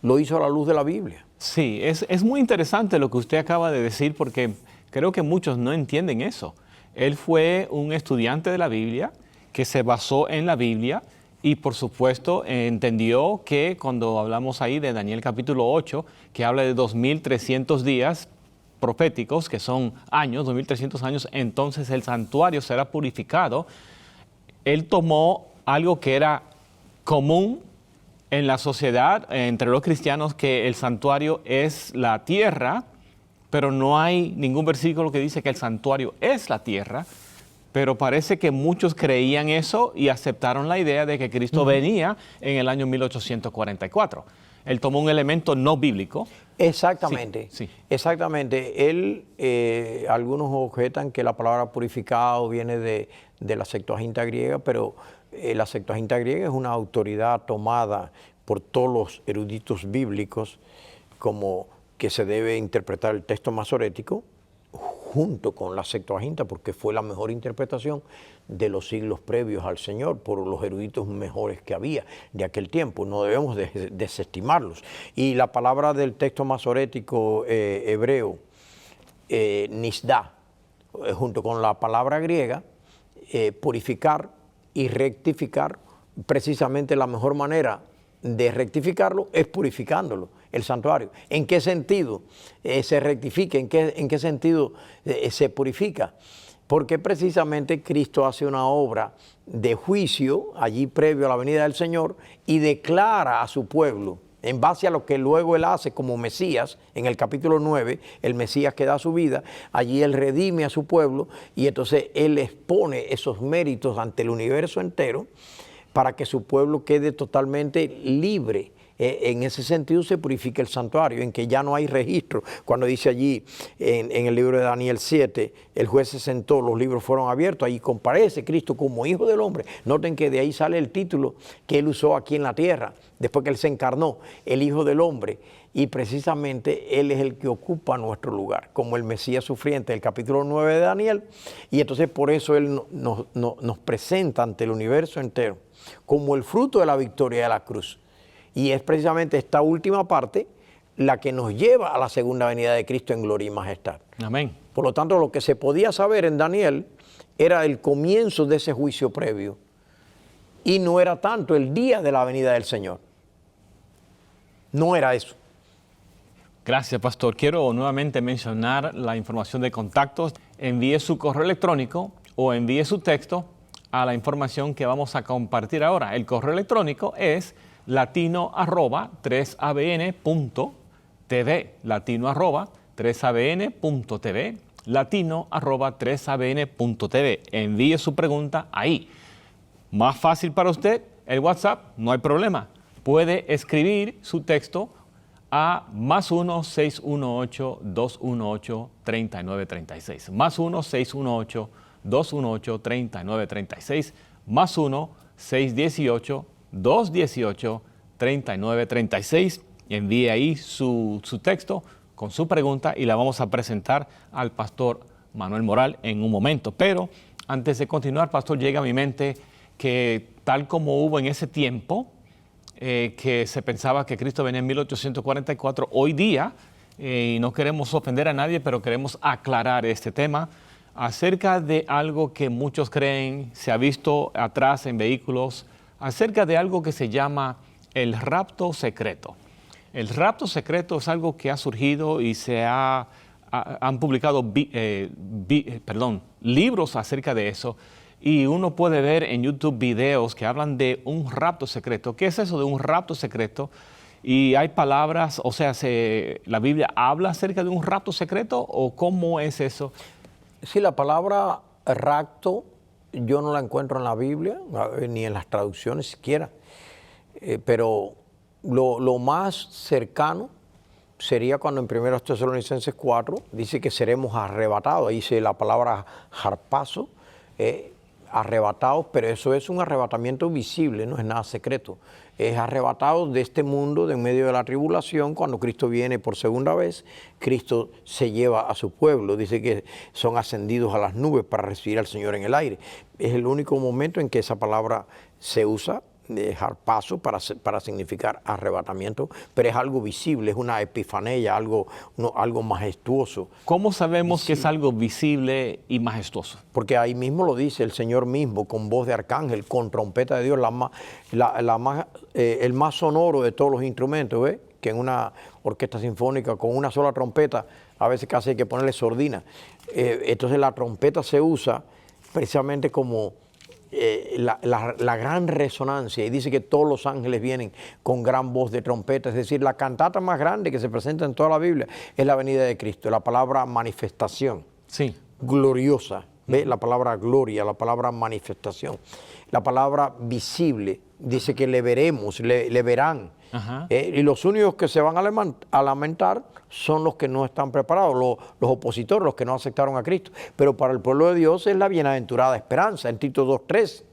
lo hizo a la luz de la Biblia. Sí, es muy interesante lo que usted acaba de decir, porque creo que muchos no entienden eso. Él fue un estudiante de la Biblia que se basó en la Biblia, y por supuesto entendió que cuando hablamos ahí de Daniel capítulo 8, que habla de 2300 días proféticos, que son años, 2300 años, entonces el santuario será purificado. Él tomó algo que era común en la sociedad, entre los cristianos, que el santuario es la tierra, pero no hay ningún versículo que dice que el santuario es la tierra. Pero parece que muchos creían eso y aceptaron la idea de que Cristo venía en el año 1844. Él tomó un elemento no bíblico. Exactamente, Sí. Exactamente. Algunos objetan que la palabra purificado viene de la Septuaginta griega, pero la Septuaginta griega es una autoridad tomada por todos los eruditos bíblicos como que se debe interpretar el texto masorético junto con la Septuaginta, porque fue la mejor interpretación de los siglos previos al Señor por los eruditos mejores que había de aquel tiempo. No debemos desestimarlos. Y la palabra del texto masorético hebreo, nisda, junto con la palabra griega, purificar y rectificar, precisamente la mejor manera de rectificarlo es purificándolo, el santuario. ¿En qué sentido se rectifica? ¿En qué sentido se purifica? Porque precisamente Cristo hace una obra de juicio allí previo a la venida del Señor y declara a su pueblo, en base a lo que luego Él hace como Mesías, en el capítulo 9, el Mesías que da su vida, allí Él redime a su pueblo, y entonces Él expone esos méritos ante el universo entero para que su pueblo quede totalmente libre. En ese sentido se purifica el santuario, en que ya no hay registro. Cuando dice allí en el libro de Daniel 7, el juez se sentó, los libros fueron abiertos, ahí comparece Cristo como Hijo del Hombre. Noten que de ahí sale el título que Él usó aquí en la tierra, después que Él se encarnó, el Hijo del Hombre. Y precisamente Él es el que ocupa nuestro lugar, como el Mesías sufriente del capítulo 9 de Daniel. Y entonces por eso Él nos presenta ante el universo entero como el fruto de la victoria de la cruz. Y es precisamente esta última parte la que nos lleva a la segunda venida de Cristo en gloria y majestad. Amén. Por lo tanto, lo que se podía saber en Daniel era el comienzo de ese juicio previo, y no era tanto el día de la venida del Señor. No era eso. Gracias, pastor. Quiero nuevamente mencionar la información de contactos. Envíe su correo electrónico o envíe su texto a la información que vamos a compartir ahora. El correo electrónico es latino@3abn.tv, latino@3abn.tv, latino@3abn.tv. Envíe su pregunta ahí. Más fácil para usted, el WhatsApp, no hay problema. Puede escribir su texto a más 1-618-218-3936. Más 1-618-218-3936. Más 1-618-218-3936. Envíe ahí su texto con su pregunta y la vamos a presentar al pastor Manuel Moral en un momento. Pero antes de continuar, pastor, llega a mi mente que tal como hubo en ese tiempo, que se pensaba que Cristo venía en 1844, hoy día, y no queremos ofender a nadie, pero queremos aclarar este tema acerca de algo que muchos creen, se ha visto atrás en vehículos, acerca de algo que se llama el rapto secreto. El rapto secreto es algo que ha surgido y han publicado libros acerca de eso. Y uno puede ver en YouTube videos que hablan de un rapto secreto. ¿Qué es eso de un rapto secreto? Y hay palabras, o sea, ¿la Biblia habla acerca de un rapto secreto o cómo es eso? Sí, la palabra rapto yo no la encuentro en la Biblia, ni en las traducciones siquiera. Pero lo más cercano sería cuando en 1 Tesalonicenses 4 dice que seremos arrebatados. Ahí dice la palabra harpazo. Arrebatados, pero eso es un arrebatamiento visible, no es nada secreto. Es arrebatados de este mundo, de en medio de la tribulación, cuando Cristo viene por segunda vez, Cristo se lleva a su pueblo. Dice que son ascendidos a las nubes para recibir al Señor en el aire. Es el único momento en que esa palabra se usa, de harpazo, para significar arrebatamiento, pero es algo visible, es una epifanía, algo majestuoso. ¿Cómo sabemos que es algo visible y majestuoso? Porque ahí mismo lo dice el Señor mismo, con voz de arcángel, con trompeta de Dios, el más sonoro de todos los instrumentos, ¿ves? Que en una orquesta sinfónica con una sola trompeta, a veces casi hay que ponerle sordina. Entonces la trompeta se usa precisamente como la gran resonancia, y dice que todos los ángeles vienen con gran voz de trompeta. Es decir, la cantata más grande que se presenta en toda la Biblia es la venida de Cristo, la palabra manifestación, sí, gloriosa. ¿Ve? La palabra gloria, la palabra manifestación, la palabra visible, dice que le veremos, le verán. Y los únicos que se van a lamentar son los que no están preparados, los opositores, los que no aceptaron a Cristo. Pero para el pueblo de Dios es la bienaventurada esperanza, en Tito 2:3.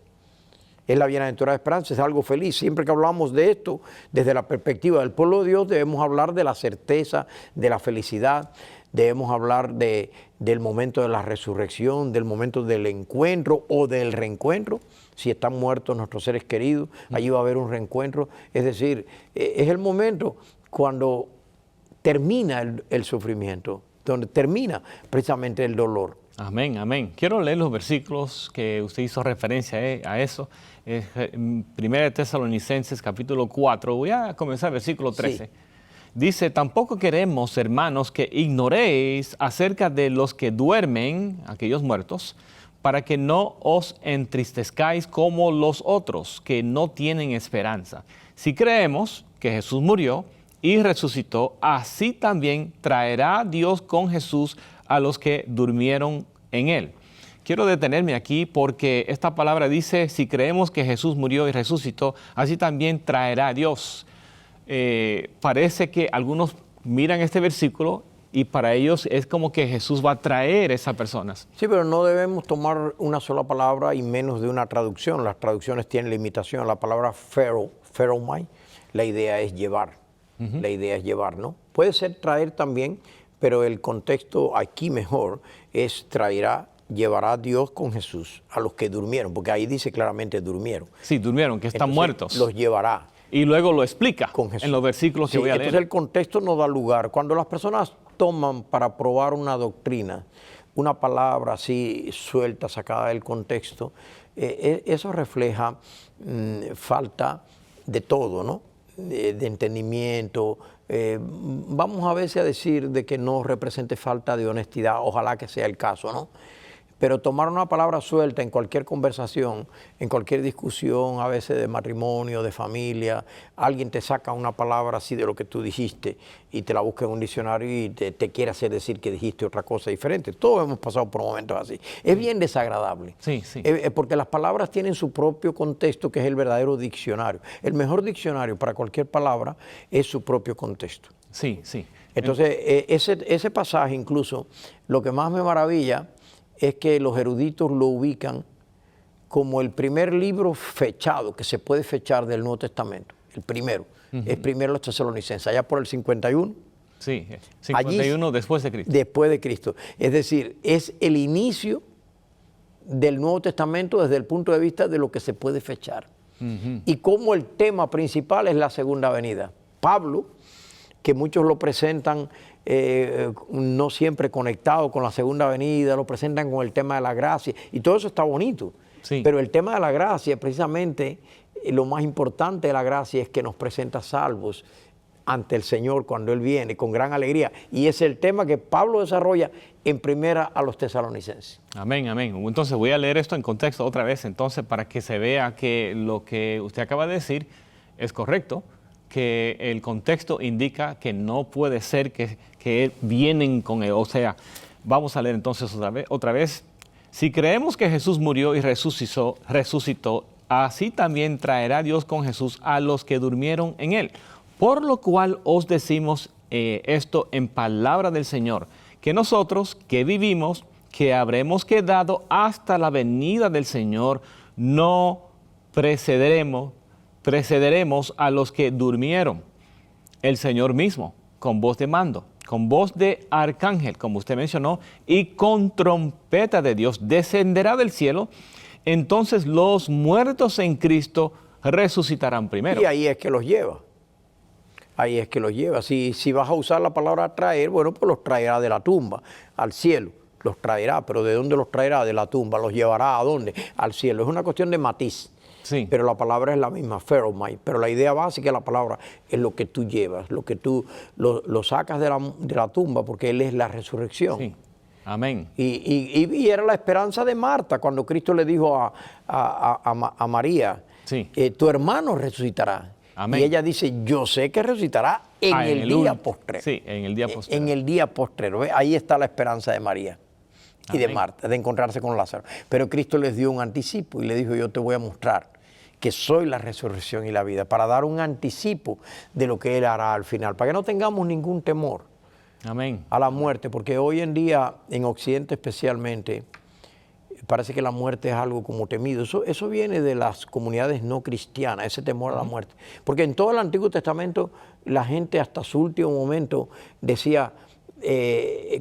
Es la bienaventurada esperanza, es algo feliz. Siempre que hablamos de esto, desde la perspectiva del pueblo de Dios, debemos hablar de la certeza, de la felicidad. Debemos hablar del momento de la resurrección, del momento del encuentro o del reencuentro. Si están muertos nuestros seres queridos, allí va a haber un reencuentro. Es decir, es el momento cuando termina el sufrimiento, donde termina precisamente el dolor. Amén, amén. Quiero leer los versículos que usted hizo referencia a eso. 1 Tesalonicenses capítulo 4. Voy a comenzar versículo 13. Sí. Dice, tampoco queremos, hermanos, que ignoréis acerca de los que duermen, aquellos muertos, para que no os entristezcáis como los otros, que no tienen esperanza. Si creemos que Jesús murió y resucitó, así también traerá Dios con Jesús a los que durmieron en él. Quiero detenerme aquí porque esta palabra dice, si creemos que Jesús murió y resucitó, así también traerá Dios. Parece que algunos miran este versículo y para ellos es como que Jesús va a traer a esas personas. Sí, pero no debemos tomar una sola palabra y menos de una traducción. Las traducciones tienen limitación. La palabra feromai, la idea es llevar. La idea es llevar, ¿no? Puede ser traer también, pero el contexto aquí mejor es llevará Dios con Jesús a los que durmieron, porque ahí dice claramente durmieron. Sí, durmieron, que están muertos. Los llevará. Y luego lo explica con Jesús. En los versículos que voy a leer. Entonces el contexto no da lugar. Cuando las personas toman para probar una doctrina, una palabra así suelta, sacada del contexto, eso refleja falta de todo, ¿no? De entendimiento. Vamos a veces a decir de que no represente falta de honestidad, ojalá que sea el caso, ¿no? Pero tomar una palabra suelta en cualquier conversación, en cualquier discusión, a veces de matrimonio, de familia, alguien te saca una palabra así de lo que tú dijiste y te la busca en un diccionario y te quiere hacer decir que dijiste otra cosa diferente. Todos hemos pasado por momentos así. Es bien desagradable. Sí, sí. Porque las palabras tienen su propio contexto, que es el verdadero diccionario. El mejor diccionario para cualquier palabra es su propio contexto. Sí, sí. Entonces, ese pasaje incluso, lo que más me maravilla es que los eruditos lo ubican como el primer libro fechado, que se puede fechar del Nuevo Testamento. El primero. Es primero los Tesalonicenses, allá por el 51. Sí, 51 Allí, después de Cristo. Después de Cristo. Es decir, es el inicio del Nuevo Testamento desde el punto de vista de lo que se puede fechar. Y como el tema principal es la segunda venida. Pablo, que muchos lo presentan no siempre conectado con la segunda venida, lo presentan con el tema de la gracia, y todo eso está bonito. Sí. Pero el tema de la gracia, precisamente, lo más importante de la gracia es que nos presenta salvos ante el Señor cuando Él viene, con gran alegría. Y es el tema que Pablo desarrolla en primera a los tesalonicenses. Amén, amén. Entonces voy a leer esto en contexto otra vez, entonces, para que se vea que lo que usted acaba de decir es correcto, que el contexto indica que no puede ser que vienen con él. O sea, vamos a leer entonces otra vez. Si creemos que Jesús murió y resucitó, así también traerá Dios con Jesús a los que durmieron en él. Por lo cual os decimos esto en palabra del Señor, que nosotros que vivimos, que habremos quedado hasta la venida del Señor, no precederemos a los que durmieron. El Señor mismo, con voz de mando, con voz de arcángel, como usted mencionó, y con trompeta de Dios, descenderá del cielo. Entonces los muertos en Cristo resucitarán primero. Y ahí es que los lleva. Ahí es que los lleva. Si vas a usar la palabra traer, bueno, pues los traerá de la tumba al cielo. Los traerá, pero ¿de dónde los traerá? De la tumba. ¿Los llevará a dónde? Al cielo. Es una cuestión de matiz. Sí. Pero la palabra es la misma, feromai. Pero la idea básica de la palabra es lo que tú llevas, lo que tú lo sacas de la tumba, porque Él es la resurrección. Sí. Amén. Y era la esperanza de Marta cuando Cristo le dijo a María, Sí. Tu hermano resucitará. Amén. Y ella dice, yo sé que resucitará en el día postrero. Sí, en el día postrero. En el día postrero. ¿Ve? Ahí está la esperanza de María y de Amén. Marta, de encontrarse con Lázaro. Pero Cristo les dio un anticipo y le dijo, yo te voy a mostrar que soy la resurrección y la vida, para dar un anticipo de lo que Él hará al final, para que no tengamos ningún temor Amén. a la muerte, porque hoy en día, en Occidente especialmente, parece que la muerte es algo como temido. Eso viene de las comunidades no cristianas, ese temor a la muerte. Porque en todo el Antiguo Testamento, la gente hasta su último momento decía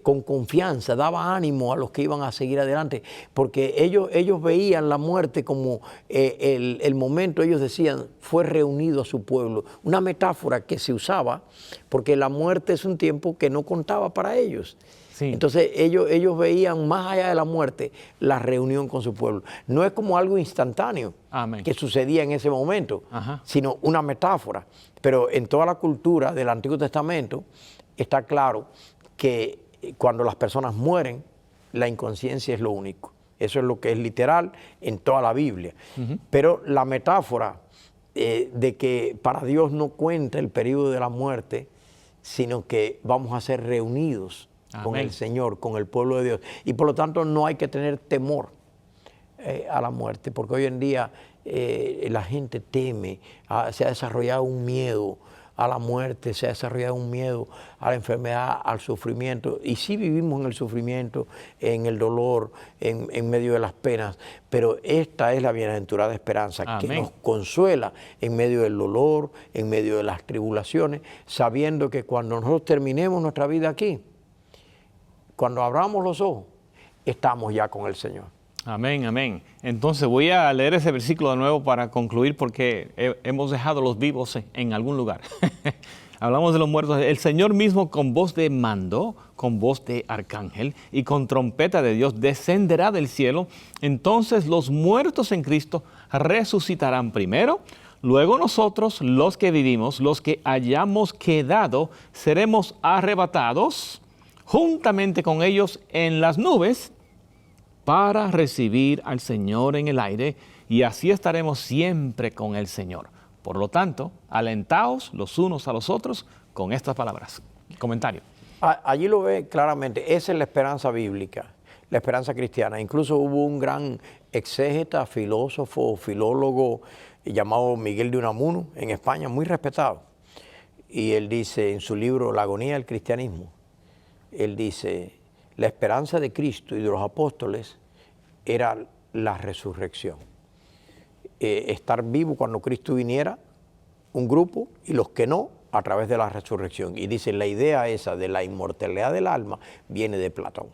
con confianza, daba ánimo a los que iban a seguir adelante, porque ellos veían la muerte como el momento, ellos decían, fue reunido a su pueblo. Una metáfora que se usaba, porque la muerte es un tiempo que no contaba para ellos. Sí. Entonces ellos veían más allá de la muerte la reunión con su pueblo. No es como algo instantáneo Amén. que sucedía en ese momento, Ajá. sino una metáfora. Pero en toda la cultura del Antiguo Testamento está claro que cuando las personas mueren, la inconsciencia es lo único. Eso es lo que es literal en toda la Biblia. Pero la metáfora de que para Dios no cuenta el periodo de la muerte, sino que vamos a ser reunidos con Amén. el Señor, con el pueblo de Dios. Y por lo tanto no hay que tener temor a la muerte, porque hoy en día la gente teme, se ha desarrollado un miedo a la muerte, se ha desarrollado un miedo a la enfermedad, al sufrimiento. Y sí vivimos en el sufrimiento, en el dolor, en medio de las penas, pero esta es la bienaventurada esperanza. Amén. Que nos consuela en medio del dolor, en medio de las tribulaciones, sabiendo que cuando nosotros terminemos nuestra vida aquí, cuando abramos los ojos, estamos ya con el Señor. Amén, amén. Entonces voy a leer ese versículo de nuevo para concluir, porque hemos dejado los vivos en algún lugar. Hablamos de los muertos. El Señor mismo, con voz de mando, con voz de arcángel y con trompeta de Dios, descenderá del cielo. Entonces los muertos en Cristo resucitarán primero. Luego nosotros, los que vivimos, los que hayamos quedado, seremos arrebatados juntamente con ellos en las nubes, para recibir al Señor en el aire, y así estaremos siempre con el Señor. Por lo tanto, alentaos los unos a los otros con estas palabras. Comentario. Allí lo ve claramente. Esa es la esperanza bíblica, la esperanza cristiana. Incluso hubo un gran exégeta, filósofo, filólogo llamado Miguel de Unamuno en España, muy respetado. Y él dice en su libro La agonía del cristianismo, él dice, la esperanza de Cristo y de los apóstoles era la resurrección. Estar vivo cuando Cristo viniera, un grupo, y los que no, a través de la resurrección. Y dice, la idea esa de la inmortalidad del alma viene de Platón.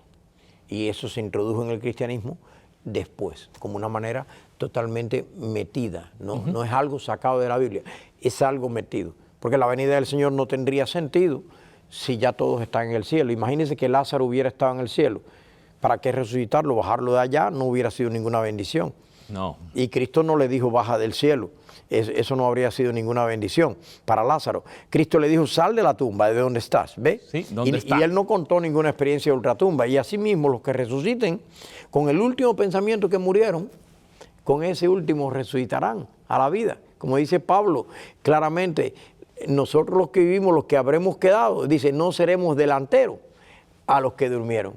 Y eso se introdujo en el cristianismo después, como una manera totalmente metida, ¿no? No es algo sacado de la Biblia, es algo metido. Porque la venida del Señor no tendría sentido si ya todos están en el cielo. Imagínense que Lázaro hubiera estado en el cielo. ¿Para qué resucitarlo? Bajarlo de allá no hubiera sido ninguna bendición. No. Y Cristo no le dijo baja del cielo. Eso no habría sido ninguna bendición para Lázaro. Cristo le dijo, sal de la tumba, de donde estás, ¿ves? Sí, ¿dónde está? Y él no contó ninguna experiencia de ultratumba. Y así mismo los que resuciten, con el último pensamiento que murieron, con ese último resucitarán a la vida. Como dice Pablo, claramente, nosotros los que vivimos, los que habremos quedado, dice, no seremos delanteros a los que durmieron.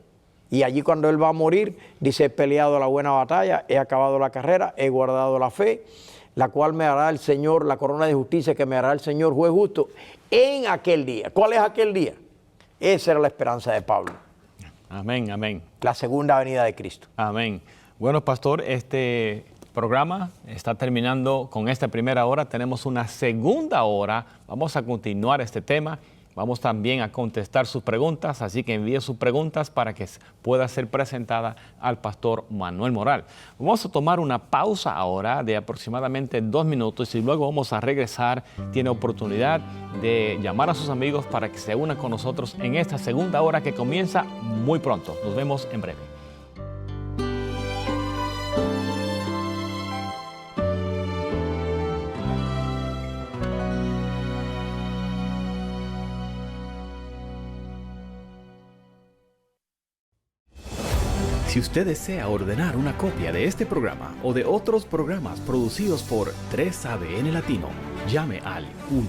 Y allí cuando él va a morir, dice, he peleado la buena batalla, he acabado la carrera, he guardado la fe, la cual me hará el Señor, la corona de justicia que me hará el Señor juez justo en aquel día. ¿Cuál es aquel día? Esa era la esperanza de Pablo. Amén, amén. La segunda venida de Cristo. Amén. Bueno, pastor, este programa está terminando con esta primera hora. Tenemos una segunda hora. Vamos a continuar este tema. Vamos también a contestar sus preguntas, así que envíe sus preguntas para que pueda ser presentada al pastor Manuel Moral. Vamos a tomar una pausa ahora de aproximadamente 2 minutos y luego vamos a regresar. Tiene oportunidad de llamar a sus amigos para que se unan con nosotros en esta segunda hora que comienza muy pronto. Nos vemos en breve. Si usted desea ordenar una copia de este programa o de otros programas producidos por 3ABN Latino, llame al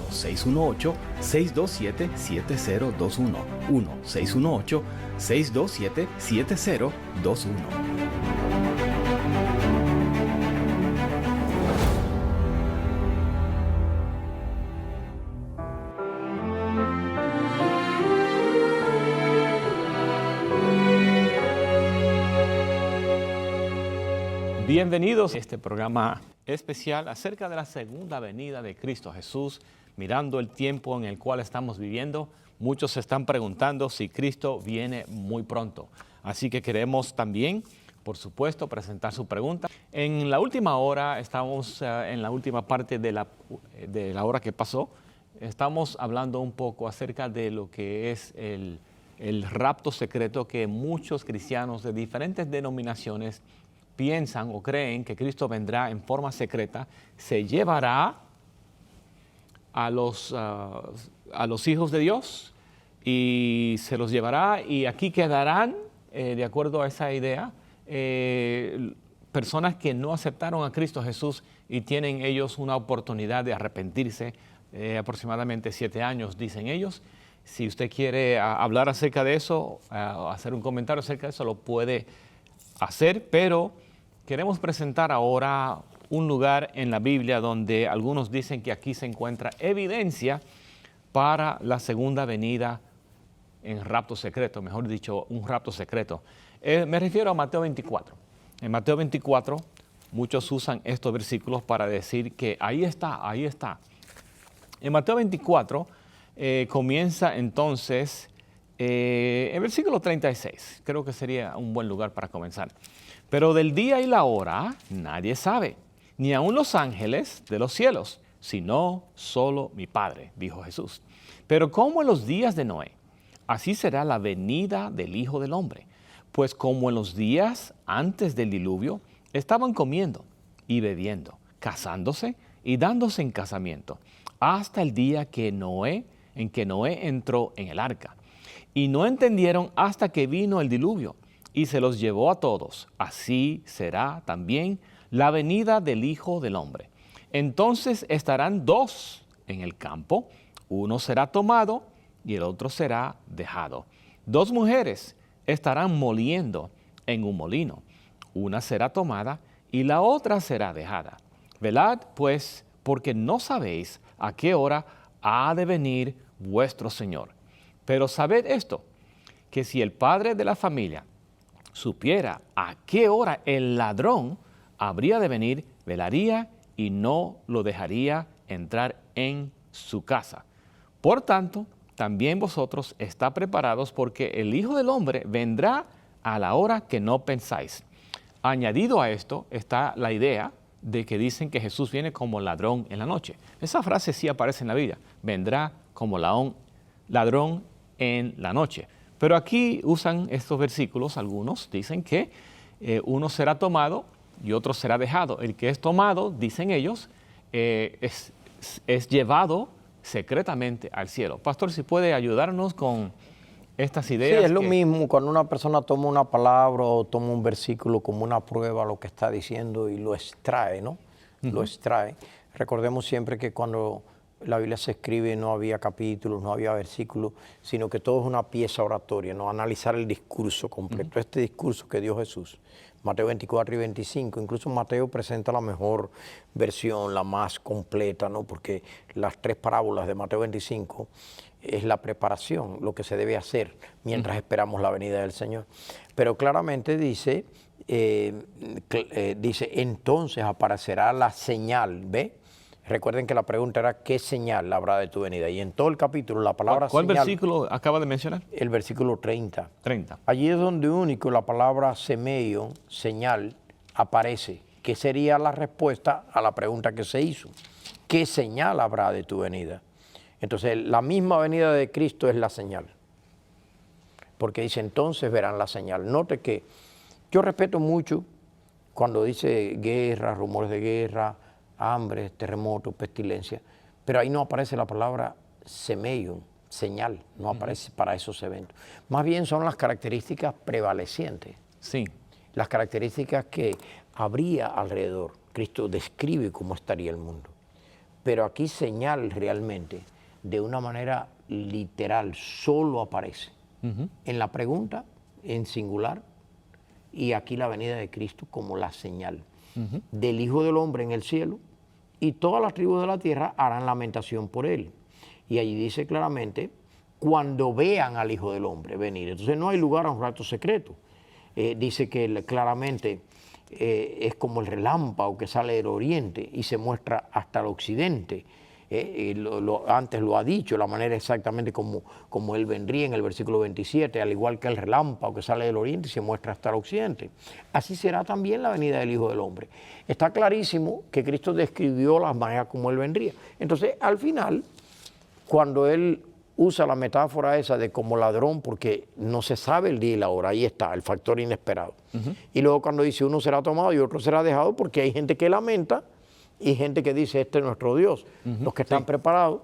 1-618-627-7021. 1-618-627-7021. Bienvenidos a este programa especial acerca de la segunda venida de Cristo Jesús, mirando el tiempo en el cual estamos viviendo. Muchos se están preguntando si Cristo viene muy pronto. Así que queremos también, por supuesto, presentar su pregunta. En la última hora, estamos en la última parte de la hora que pasó, estamos hablando un poco acerca de lo que es el rapto secreto que muchos cristianos de diferentes denominaciones piensan o creen que Cristo vendrá en forma secreta, se llevará a los hijos de Dios y se los llevará y aquí quedarán, de acuerdo a esa idea, personas que no aceptaron a Cristo Jesús y tienen ellos una oportunidad de arrepentirse, aproximadamente 7 años, dicen ellos. Si usted quiere hablar acerca de eso, hacer un comentario acerca de eso, lo puede hacer, pero queremos presentar ahora un lugar en la Biblia donde algunos dicen que aquí se encuentra evidencia para la segunda venida en rapto secreto, mejor dicho, un rapto secreto. Me refiero a Mateo 24. En Mateo 24, muchos usan estos versículos para decir que ahí está, ahí está. En Mateo 24 comienza entonces el versículo 36. Creo que sería un buen lugar para comenzar. Pero del día y la hora nadie sabe, ni aun los ángeles de los cielos, sino solo mi Padre, dijo Jesús. Pero como en los días de Noé, así será la venida del Hijo del Hombre. Pues como en los días antes del diluvio, estaban comiendo y bebiendo, casándose y dándose en casamiento, hasta el día en que Noé entró en el arca. Y no entendieron hasta que vino el diluvio y se los llevó a todos. Así será también la venida del Hijo del Hombre. Entonces estarán 2 en el campo, uno será tomado y el otro será dejado. 2 mujeres estarán moliendo en un molino, una será tomada y la otra será dejada. Velad, pues, porque no sabéis a qué hora ha de venir vuestro Señor. Pero sabed esto, que si el padre de la familia supiera a qué hora el ladrón habría de venir, velaría y no lo dejaría entrar en su casa. Por tanto, también vosotros está preparados, porque el Hijo del Hombre vendrá a la hora que no pensáis. Añadido a esto está la idea de que dicen que Jesús viene como ladrón en la noche. Esa frase sí aparece en la Biblia, vendrá como ladrón en la noche. Pero aquí usan estos versículos, algunos dicen que uno será tomado y otro será dejado. El que es tomado, dicen ellos, es llevado secretamente al cielo. Pastor, si puede ayudarnos con estas ideas. Sí, es lo mismo cuando una persona toma una palabra o toma un versículo como una prueba, lo que está diciendo, y lo extrae, ¿no? Lo extrae. Recordemos siempre que cuando la Biblia se escribe no había capítulos, no había versículos, sino que todo es una pieza oratoria, ¿no? Analizar el discurso completo. Este discurso que dio Jesús, Mateo 24 y 25, incluso Mateo presenta la mejor versión, la más completa, ¿no? Porque las 3 parábolas de Mateo 25 es la preparación, lo que se debe hacer mientras esperamos la venida del Señor. Pero claramente dice, entonces aparecerá la señal, ¿ve? Recuerden que la pregunta era, ¿qué señal habrá de tu venida? Y en todo el capítulo la palabra ¿Cuál señal, versículo acaba de mencionar? el versículo 30. 30. Allí es donde único la palabra semeion, señal, aparece, que sería la respuesta a la pregunta que se hizo. ¿Qué señal habrá de tu venida? Entonces, la misma venida de Cristo es la señal. Porque dice, entonces verán la señal. Note que yo respeto mucho cuando dice guerra, rumores de guerra, hambre, terremotos, pestilencia, pero ahí no aparece la palabra semeion, señal, no aparece para esos eventos. Más bien son las características prevalecientes. Sí. Las características que habría alrededor. Cristo describe cómo estaría el mundo. Pero aquí señal realmente, de una manera literal, solo aparece en la pregunta, en singular, y aquí la venida de Cristo como la señal del Hijo del Hombre en el cielo, y todas las tribus de la tierra harán lamentación por él. Y allí dice claramente, cuando vean al Hijo del Hombre venir. Entonces no hay lugar a un rato secreto. Dice que claramente es como el relámpago que sale del oriente y se muestra hasta el occidente. Antes lo ha dicho, la manera exactamente como él vendría en el versículo 27, al igual que el relámpago que sale del oriente y se muestra hasta el occidente. Así será también la venida del Hijo del Hombre. Está clarísimo que Cristo describió las maneras como él vendría. Entonces, al final, cuando él usa la metáfora esa de como ladrón, porque no se sabe el día y la hora, ahí está, el factor inesperado. Y luego cuando dice uno será tomado y otro será dejado, porque hay gente que lamenta y gente que dice, este es nuestro Dios. Los que están preparados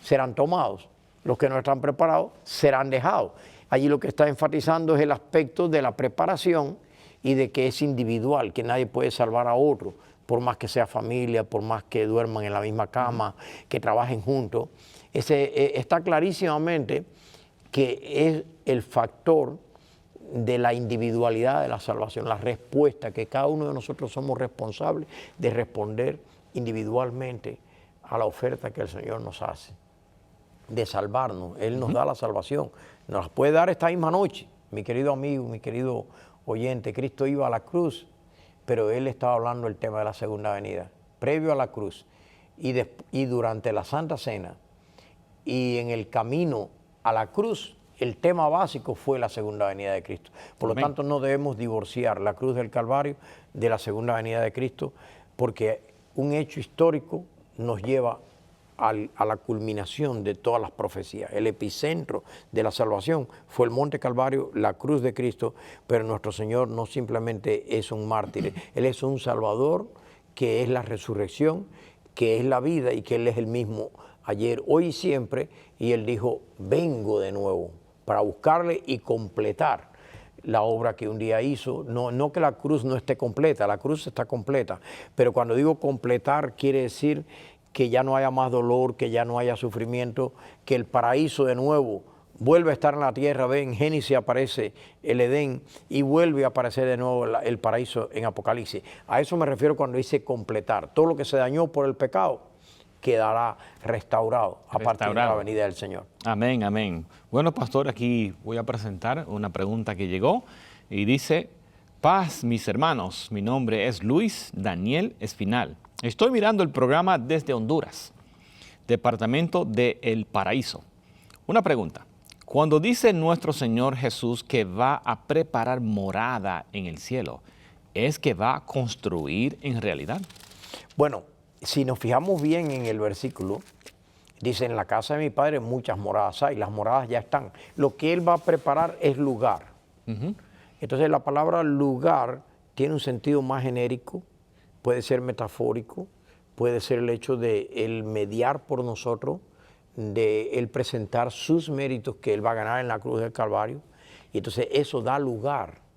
serán tomados, los que no están preparados serán dejados. Allí lo que está enfatizando es el aspecto de la preparación y de que es individual, que nadie puede salvar a otro, por más que sea familia, por más que duerman en la misma cama, que trabajen juntos. Está clarísimamente que es el factor de la individualidad de la salvación, la respuesta, que cada uno de nosotros somos responsables de responder individualmente a la oferta que el Señor nos hace, de salvarnos. Él nos da la salvación, nos la puede dar esta misma noche. Mi querido amigo, mi querido oyente, Cristo iba a la cruz, pero Él estaba hablando del tema de la segunda venida, previo a la cruz, y durante la Santa Cena, y en el camino a la cruz, el tema básico fue la segunda venida de Cristo. Por lo tanto, no debemos divorciar la cruz del Calvario de la segunda venida de Cristo, porque un hecho histórico nos lleva a la culminación de todas las profecías. El epicentro de la salvación fue el Monte Calvario, la cruz de Cristo, pero nuestro Señor no simplemente es un mártir, Él es un Salvador, que es la resurrección, que es la vida y que Él es el mismo ayer, hoy y siempre, y Él dijo, vengo de nuevo para buscarle y completar la obra que un día hizo. No que la cruz no esté completa, la cruz está completa, pero cuando digo completar quiere decir que ya no haya más dolor, que ya no haya sufrimiento, que el paraíso de nuevo vuelve a estar en la tierra. Ve, en Génesis aparece el Edén y vuelve a aparecer de nuevo el paraíso en Apocalipsis. A eso me refiero cuando dice completar. Todo lo que se dañó por el pecado, quedará restaurado a partir de la Restaurado. venida del Señor. Amén, amén. Bueno, pastor, aquí voy a presentar una pregunta que llegó y dice: paz, mis hermanos, mi nombre es Luis Daniel Espinal. Estoy mirando el programa desde Honduras, departamento de El Paraíso. Una pregunta: cuando dice nuestro Señor Jesús que va a preparar morada en el cielo, ¿es que va a construir en realidad? Bueno, si nos fijamos bien en el versículo, dice: en la casa de mi padre muchas moradas hay, las moradas ya están. Lo que él va a preparar es lugar. Entonces la palabra lugar tiene un sentido más genérico, puede ser metafórico, puede ser el hecho de él mediar por nosotros, de él presentar sus méritos que él va a ganar en la cruz del Calvario. Y entonces eso da lugar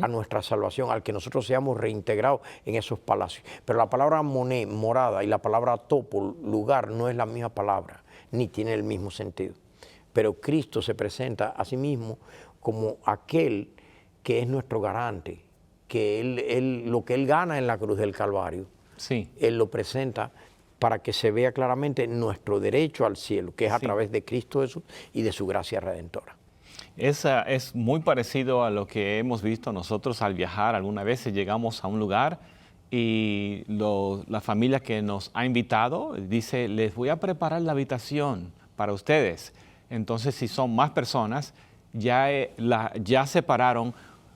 a nuestra salvación, al que nosotros seamos reintegrados en esos palacios. Pero la palabra moné, morada, y la palabra topo, lugar, no es la misma palabra, ni tiene el mismo sentido. Pero Cristo se presenta a sí mismo como aquel que es nuestro garante, que lo que él gana en la cruz del Calvario, Sí. él lo presenta para que se vea claramente nuestro derecho al cielo, que es a Sí. través de Cristo Jesús y de su gracia redentora. Es muy parecido a lo que hemos visto nosotros al viajar. Algunas veces llegamos a un lugar y la familia que nos ha invitado dice: les voy a preparar la habitación para ustedes. Entonces, si son más personas, ya separaron: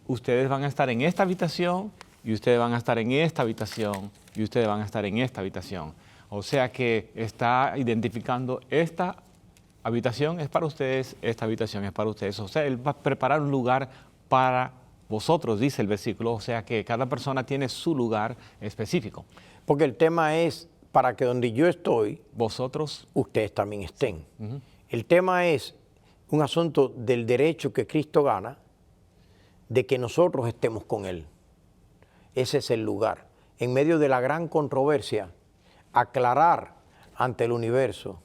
ustedes van a estar en esta habitación y ustedes van a estar en esta habitación y ustedes van a estar en esta habitación. O sea que está identificando: esta habitación es para ustedes, esta habitación es para ustedes. O sea, él va a preparar un lugar para vosotros, dice el versículo. O sea que cada persona tiene su lugar específico. Porque el tema es para que donde yo estoy, Vosotros, ustedes también estén. El tema es un asunto del derecho que Cristo gana de que nosotros estemos con Él. Ese es el lugar. En medio de la gran controversia, aclarar ante el universo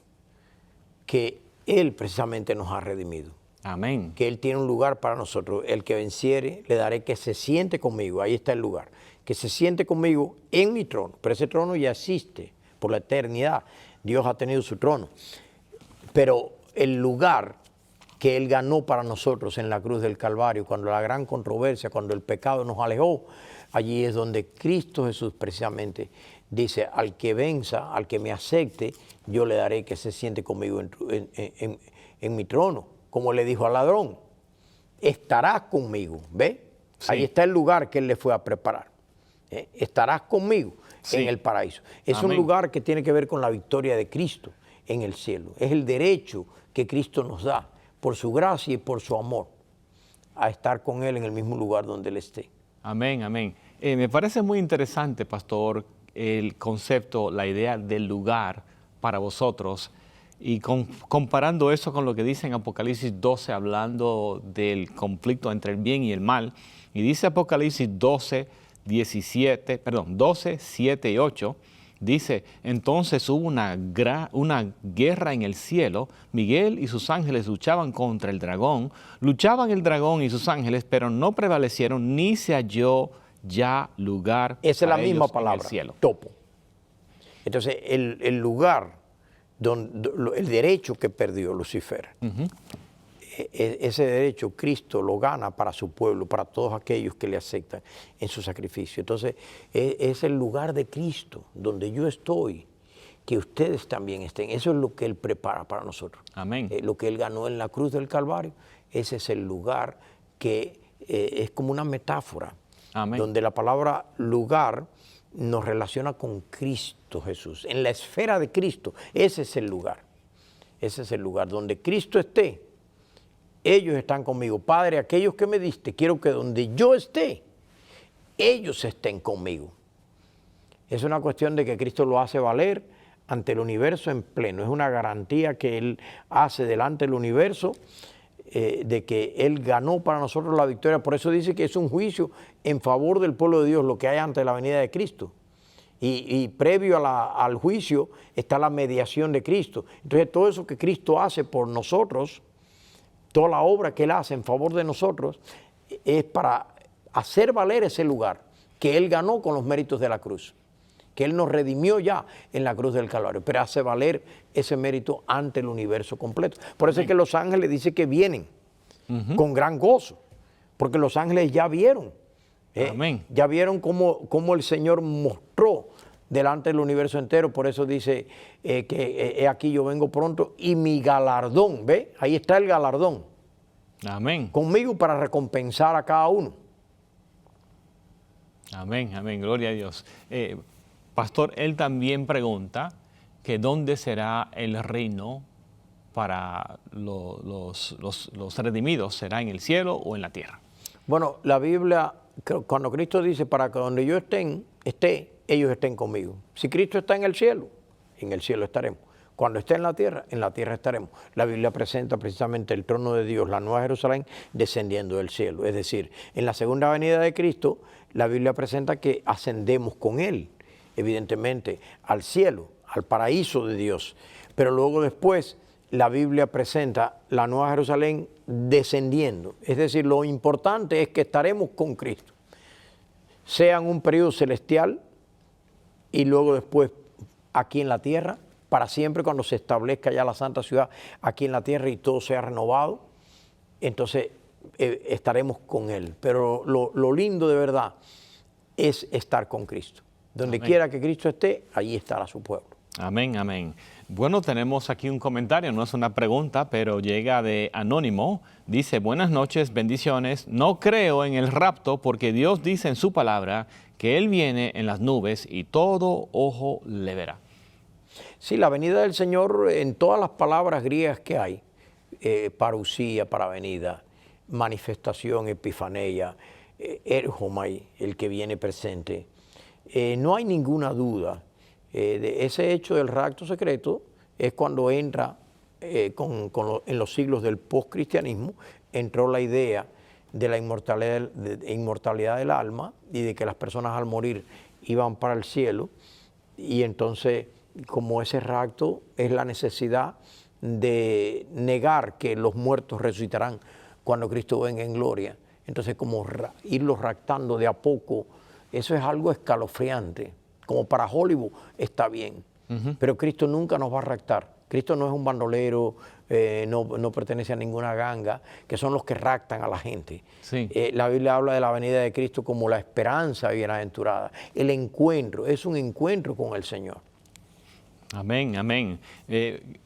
que Él precisamente nos ha redimido, amén. que Él tiene un lugar para nosotros. El que venciere, le daré que se siente conmigo. Ahí está el lugar. Que se siente conmigo en mi trono. Pero ese trono ya existe por la eternidad. Dios ha tenido su trono. Pero el lugar que Él ganó para nosotros en la cruz del Calvario, cuando la gran controversia, cuando el pecado nos alejó, allí es donde Cristo Jesús precisamente dice: al que venza, al que me acepte, yo le daré que se siente conmigo en mi trono. Como le dijo al ladrón: estarás conmigo. ¿Ve? Sí. Ahí está el lugar que Él le fue a preparar. Estarás conmigo Sí. en el paraíso. Es Amén. un lugar que tiene que ver con la victoria de Cristo en el cielo. Es el derecho que Cristo nos da por su gracia y por su amor a estar con Él en el mismo lugar donde Él esté. Amén, amén. Me parece muy interesante, pastor, el concepto, la idea del lugar para vosotros. Y comparando eso con lo que dice en Apocalipsis 12, hablando del conflicto entre el bien y el mal. Y dice Apocalipsis 12, 7 y 8, dice: entonces hubo una guerra en el cielo. Miguel y sus ángeles luchaban contra el dragón. Luchaban el dragón y sus ángeles, pero no prevalecieron, ni se halló ya lugar Esa es la para misma ellos en palabra, el cielo. topo. Entonces, el lugar, el derecho que perdió Lucifer, ese derecho Cristo lo gana para su pueblo, para todos aquellos que le aceptan en su sacrificio. Entonces, es el lugar de Cristo, donde yo estoy, que ustedes también estén. Eso es lo que Él prepara para nosotros. Amén. Lo que Él ganó en la cruz del Calvario, ese es el lugar que es como una metáfora. Amén. Donde la palabra lugar nos relaciona con Cristo Jesús. En la esfera de Cristo, ese es el lugar. Ese es el lugar. Donde Cristo esté, ellos están conmigo. Padre, aquellos que me diste, quiero que donde yo esté, ellos estén conmigo. Es una cuestión de que Cristo lo hace valer ante el universo en pleno. Es una garantía que Él hace delante del universo, de que Él ganó para nosotros la victoria. Por eso dice que es un juicio en favor del pueblo de Dios lo que hay ante la venida de Cristo. Y previo al juicio está la mediación de Cristo. Entonces todo eso que Cristo hace por nosotros, toda la obra que Él hace en favor de nosotros, es para hacer valer ese lugar que Él ganó con los méritos de la cruz. que Él nos redimió ya en la cruz del Calvario, pero hace valer ese mérito ante el universo completo. Por eso es que los ángeles dice que vienen con gran gozo, porque los ángeles ya vieron, Amén. ya vieron cómo el Señor mostró delante del universo entero. Por eso dice que aquí yo vengo pronto y mi galardón, ¿ve? Ahí está el galardón, Amén. conmigo para recompensar a cada uno. Amén, amén, gloria a Dios. Pastor, él también pregunta que dónde será el reino para los redimidos, ¿será en el cielo o en la tierra? Bueno, la Biblia, cuando Cristo dice, para que donde yo esté, ellos estén conmigo. Si Cristo está en el cielo estaremos. Cuando esté en la tierra estaremos. La Biblia presenta precisamente el trono de Dios, la Nueva Jerusalén, descendiendo del cielo. Es decir, en la segunda venida de Cristo, la Biblia presenta que ascendemos con Él, evidentemente, al cielo, al paraíso de Dios. Pero luego después, la Biblia presenta la Nueva Jerusalén descendiendo. Es decir, lo importante es que estaremos con Cristo, sea en un periodo celestial y luego después aquí en la tierra, para siempre cuando se establezca ya la santa ciudad aquí en la tierra y todo sea renovado, entonces estaremos con Él. Pero lo lindo de verdad es estar con Cristo. Donde Amén. quiera que Cristo esté, allí estará su pueblo. Amén, amén. Bueno, tenemos aquí un comentario, no es una pregunta, pero llega de Anónimo. Dice, buenas noches, bendiciones. No creo en el rapto porque Dios dice en su palabra que Él viene en las nubes y todo ojo le verá. Sí, la venida del Señor en todas las palabras griegas que hay, parusía para venida, manifestación, epifaneia, erhomai, el que viene presente. No hay ninguna duda. De ese hecho del rapto secreto es cuando entra, en los siglos del postcristianismo, entró la idea de la inmortalidad del alma y de que las personas al morir iban para el cielo. Y entonces, como ese rapto es la necesidad de negar que los muertos resucitarán cuando Cristo venga en gloria, entonces como irlos raptando de a poco, eso es algo escalofriante. Como para Hollywood está bien, pero Cristo nunca nos va a raptar. Cristo no es un bandolero, no pertenece a ninguna ganga, que son los que raptan a la gente. Sí. La Biblia habla de la venida de Cristo como la esperanza bienaventurada. El encuentro, es un encuentro con el Señor. Amén, amén.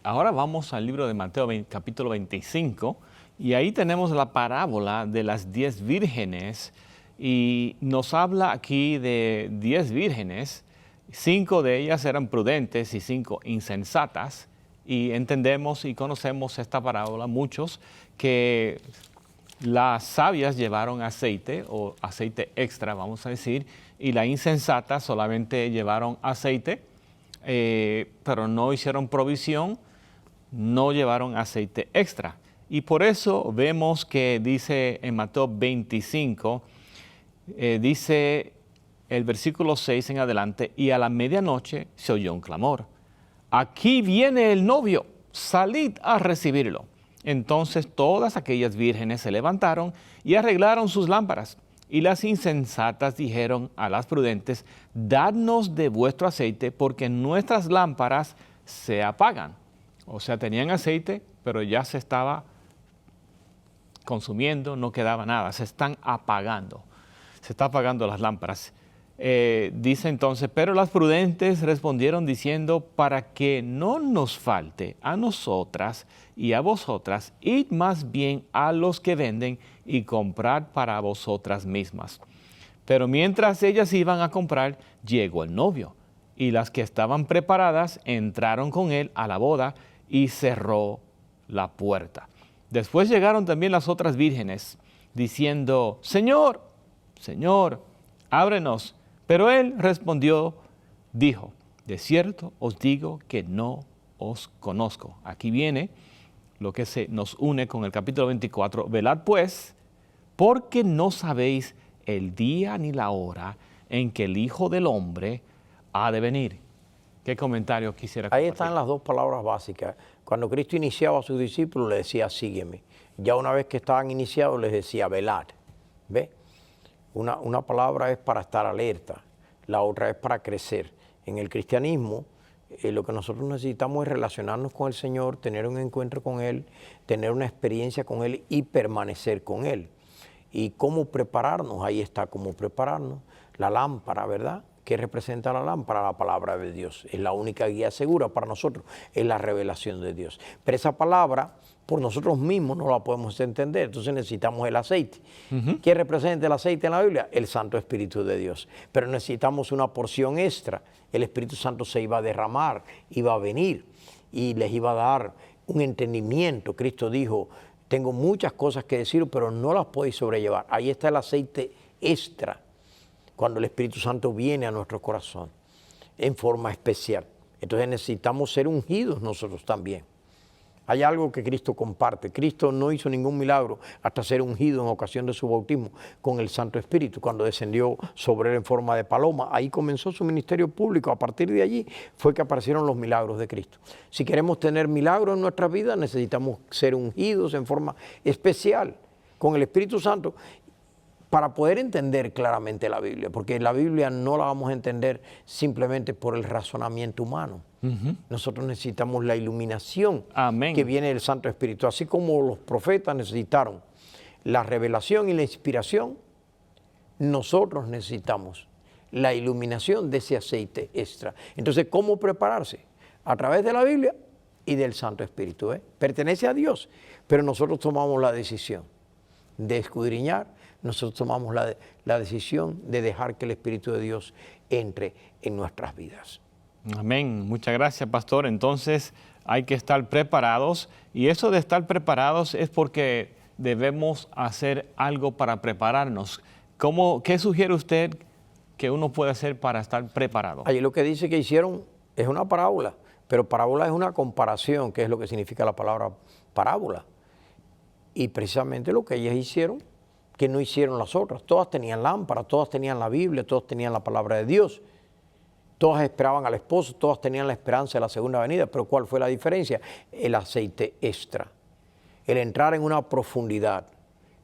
Ahora vamos al libro de Mateo, capítulo 25, y ahí tenemos la parábola de las 10 vírgenes, y nos habla aquí de 10 vírgenes. 5 de ellas eran prudentes y 5 insensatas, y entendemos y conocemos esta parábola muchos, que las sabias llevaron aceite o aceite extra, vamos a decir, y las insensatas solamente llevaron aceite, pero no hicieron provisión, no llevaron aceite extra. Y por eso vemos que dice en Mateo 25, dice el versículo 6 en adelante, y a la medianoche se oyó un clamor. Aquí viene el novio, salid a recibirlo. Entonces todas aquellas vírgenes se levantaron y arreglaron sus lámparas. Y las insensatas dijeron a las prudentes, dadnos de vuestro aceite, porque nuestras lámparas se apagan. O sea, tenían aceite, pero ya se estaba consumiendo, no quedaba nada, se están apagando. Se está apagando las lámparas. Dice entonces, pero las prudentes respondieron diciendo, para que no nos falte a nosotras y a vosotras, id más bien a los que venden y comprad para vosotras mismas. Pero mientras ellas iban a comprar, llegó el novio, y las que estaban preparadas entraron con él a la boda y cerró la puerta. Después llegaron también las otras vírgenes, diciendo, Señor, Señor, ábrenos. Pero él respondió, dijo, de cierto os digo que no os conozco. Aquí viene lo que nos une con el capítulo 24. Velad pues, porque no sabéis el día ni la hora en que el Hijo del Hombre ha de venir. ¿Qué comentario quisiera compartir? Ahí están las dos palabras básicas. Cuando Cristo iniciaba a sus discípulos, les decía, sígueme. Ya una vez que estaban iniciados, les decía, velad. ¿Ve? Una palabra es para estar alerta, la otra es para crecer. En el cristianismo, lo que nosotros necesitamos es relacionarnos con el Señor, tener un encuentro con Él, tener una experiencia con Él y permanecer con Él. ¿Y cómo prepararnos? Ahí está cómo prepararnos. La lámpara, ¿verdad? ¿Qué representa la lámpara? La palabra de Dios. Es la única guía segura para nosotros, es la revelación de Dios. Pero esa palabra, por nosotros mismos no la podemos entender, entonces necesitamos el aceite. ¿Qué representa el aceite en la Biblia? El Santo Espíritu de Dios. Pero necesitamos una porción extra. El Espíritu Santo se iba a derramar, iba a venir y les iba a dar un entendimiento. Cristo dijo, tengo muchas cosas que decir, pero no las podéis sobrellevar. Ahí está el aceite extra, cuando el Espíritu Santo viene a nuestro corazón en forma especial. Entonces necesitamos ser ungidos nosotros también. Hay algo que Cristo comparte. Cristo no hizo ningún milagro hasta ser ungido en ocasión de su bautismo con el Santo Espíritu, cuando descendió sobre él en forma de paloma. Ahí comenzó su ministerio público. A partir de allí fue que aparecieron los milagros de Cristo. Si queremos tener milagros en nuestra vida, necesitamos ser ungidos en forma especial con el Espíritu Santo para poder entender claramente la Biblia, porque la Biblia no la vamos a entender simplemente por el razonamiento humano. Nosotros necesitamos la iluminación que viene del Santo Espíritu. Así como los profetas necesitaron la revelación y la inspiración, nosotros necesitamos la iluminación de ese aceite extra. Entonces, ¿cómo prepararse? A través de la Biblia y del Santo Espíritu. Pertenece a Dios, pero nosotros tomamos la decisión de escudriñar. Nosotros tomamos la decisión de dejar que el Espíritu de Dios entre en nuestras vidas. Amén. Muchas gracias, pastor. Entonces hay que estar preparados, y eso de estar preparados es porque debemos hacer algo para prepararnos. ¿Qué sugiere usted que uno puede hacer para estar preparado? Allí lo que dice que hicieron es una parábola, pero parábola es una comparación, que es lo que significa la palabra parábola. Y precisamente lo que ellas hicieron, que no hicieron las otras. Todas tenían lámpara, todas tenían la Biblia, todas tenían la palabra de Dios. Todas esperaban al esposo, todas tenían la esperanza de la segunda venida. Pero ¿cuál fue la diferencia? El aceite extra. El entrar en una profundidad,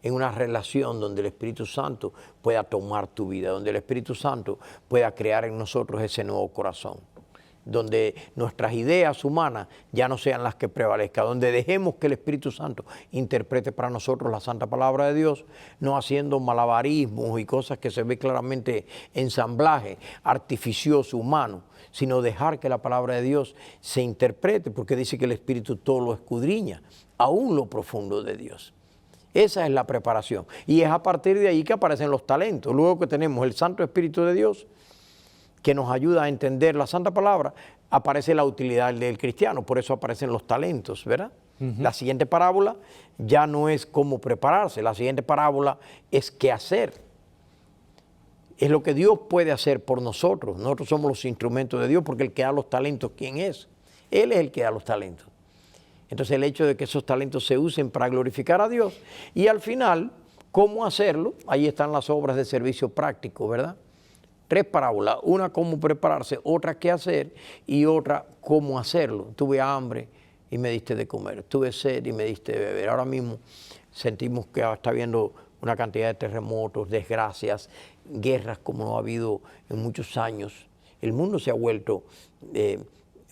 en una relación donde el Espíritu Santo pueda tomar tu vida, donde el Espíritu Santo pueda crear en nosotros ese nuevo corazón, donde nuestras ideas humanas ya no sean las que prevalezcan, donde dejemos que el Espíritu Santo interprete para nosotros la santa palabra de Dios, no haciendo malabarismos y cosas que se ve claramente ensamblaje artificioso, humano, sino dejar que la palabra de Dios se interprete, porque dice que el Espíritu todo lo escudriña, aún lo profundo de Dios. Esa es la preparación, y es a partir de ahí que aparecen los talentos. Luego que tenemos el Santo Espíritu de Dios, que nos ayuda a entender la Santa Palabra, aparece la utilidad del cristiano, por eso aparecen los talentos, ¿verdad? La siguiente parábola ya no es cómo prepararse, la siguiente parábola es qué hacer. Es lo que Dios puede hacer por nosotros. Nosotros somos los instrumentos de Dios, porque el que da los talentos, ¿quién es? Él es el que da los talentos. Entonces el hecho de que esos talentos se usen para glorificar a Dios, y al final, ¿cómo hacerlo? Ahí están las obras de servicio práctico, ¿verdad? 3 parábolas, una cómo prepararse, otra qué hacer y otra cómo hacerlo. Tuve hambre y me diste de comer, tuve sed y me diste de beber. Ahora mismo sentimos que está habiendo una cantidad de terremotos, desgracias, guerras como no ha habido en muchos años. El mundo se ha vuelto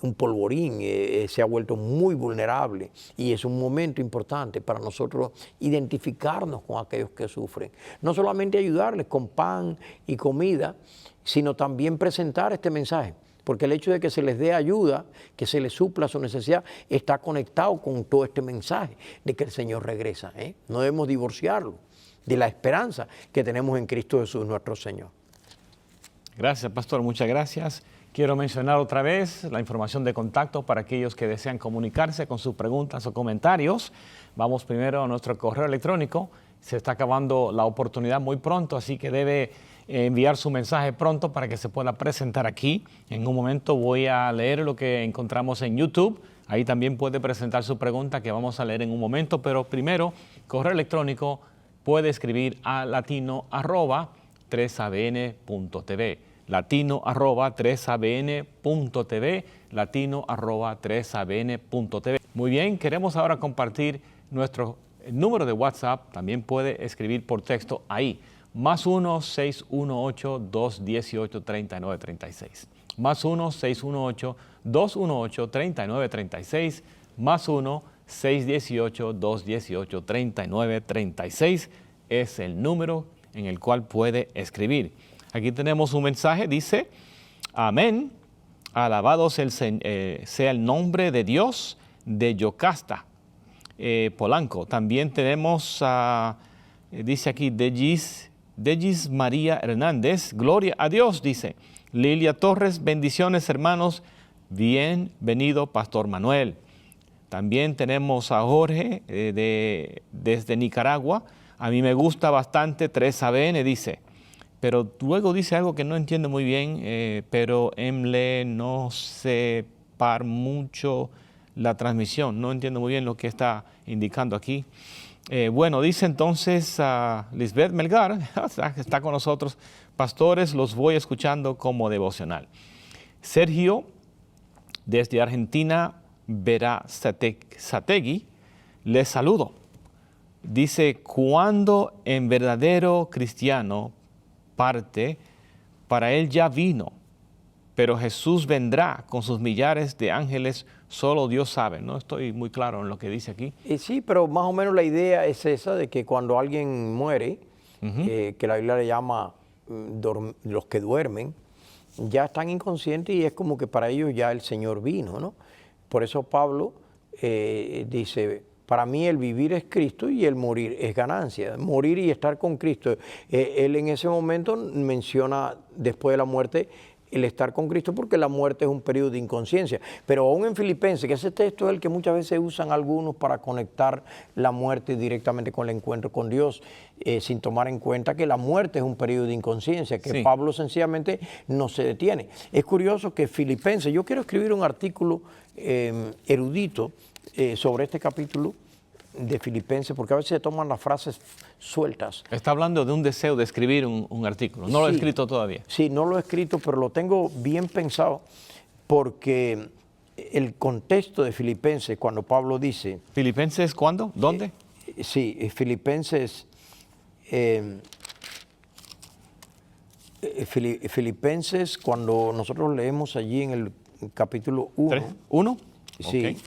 un polvorín, se ha vuelto muy vulnerable, y es un momento importante para nosotros identificarnos con aquellos que sufren. No solamente ayudarles con pan y comida, sino también presentar este mensaje, porque el hecho de que se les dé ayuda, que se les supla su necesidad, está conectado con todo este mensaje de que el Señor regresa. No debemos divorciarlo de la esperanza que tenemos en Cristo Jesús, nuestro Señor. Gracias, pastor. Muchas gracias. Quiero mencionar otra vez la información de contacto para aquellos que desean comunicarse con sus preguntas o comentarios. Vamos primero a nuestro correo electrónico. Se está acabando la oportunidad muy pronto, así que debe enviar su mensaje pronto para que se pueda presentar aquí. En un momento voy a leer lo que encontramos en YouTube. Ahí también puede presentar su pregunta, que vamos a leer en un momento, pero primero, correo electrónico, puede escribir a latino@3abn.tv. latino@3abn.tv, latino@3abn.tv. Muy bien, queremos ahora compartir nuestro número de WhatsApp. También puede escribir por texto ahí, +1 618 218 3936. más 1-618-218-3936, más 1-618-218-3936 es el número en el cual puede escribir. Aquí tenemos un mensaje, dice, amén, alabado sea el nombre de Dios de Yocasta, Polanco. También tenemos, dice aquí, Degis María Hernández, gloria a Dios, dice. Lilia Torres, bendiciones hermanos, bienvenido Pastor Manuel. También tenemos a Jorge desde Nicaragua, a mí me gusta bastante 3ABN, dice. Pero luego dice algo que no entiendo muy bien, pero Emle no sé par mucho la transmisión, no entiendo muy bien lo que está indicando aquí. Bueno, dice entonces Lisbeth Melgar, está con nosotros, pastores, los voy escuchando como devocional. Sergio, desde Argentina, Vera Sategui, les saludo. Dice, cuando en verdadero cristiano parte, para él ya vino, pero Jesús vendrá con sus millares de ángeles, solo Dios sabe. No estoy muy claro en lo que dice aquí. Sí, pero más o menos la idea es esa de que cuando alguien muere, que la Biblia le llama los que duermen, ya están inconscientes y es como que para ellos ya el Señor vino, ¿no? Por eso Pablo dice, para mí el vivir es Cristo y el morir es ganancia. Morir y estar con Cristo. Él en ese momento menciona después de la muerte el estar con Cristo porque la muerte es un periodo de inconsciencia. Pero aún en Filipenses, que ese texto es el que muchas veces usan algunos para conectar la muerte directamente con el encuentro con Dios, sin tomar en cuenta que la muerte es un periodo de inconsciencia, que sí. Pablo sencillamente no se detiene. Es curioso que Filipenses, yo quiero escribir un artículo erudito sobre este capítulo de Filipenses, porque a veces se toman las frases sueltas. Está hablando de un deseo de escribir un artículo. No lo he escrito todavía. Sí, no lo he escrito, pero lo tengo bien pensado, porque el contexto de Filipenses, cuando Pablo dice... ¿Filipenses cuándo? ¿Dónde? Sí, Filipenses... Filipenses, cuando nosotros leemos allí en el capítulo 1... ¿1? Sí. Okay.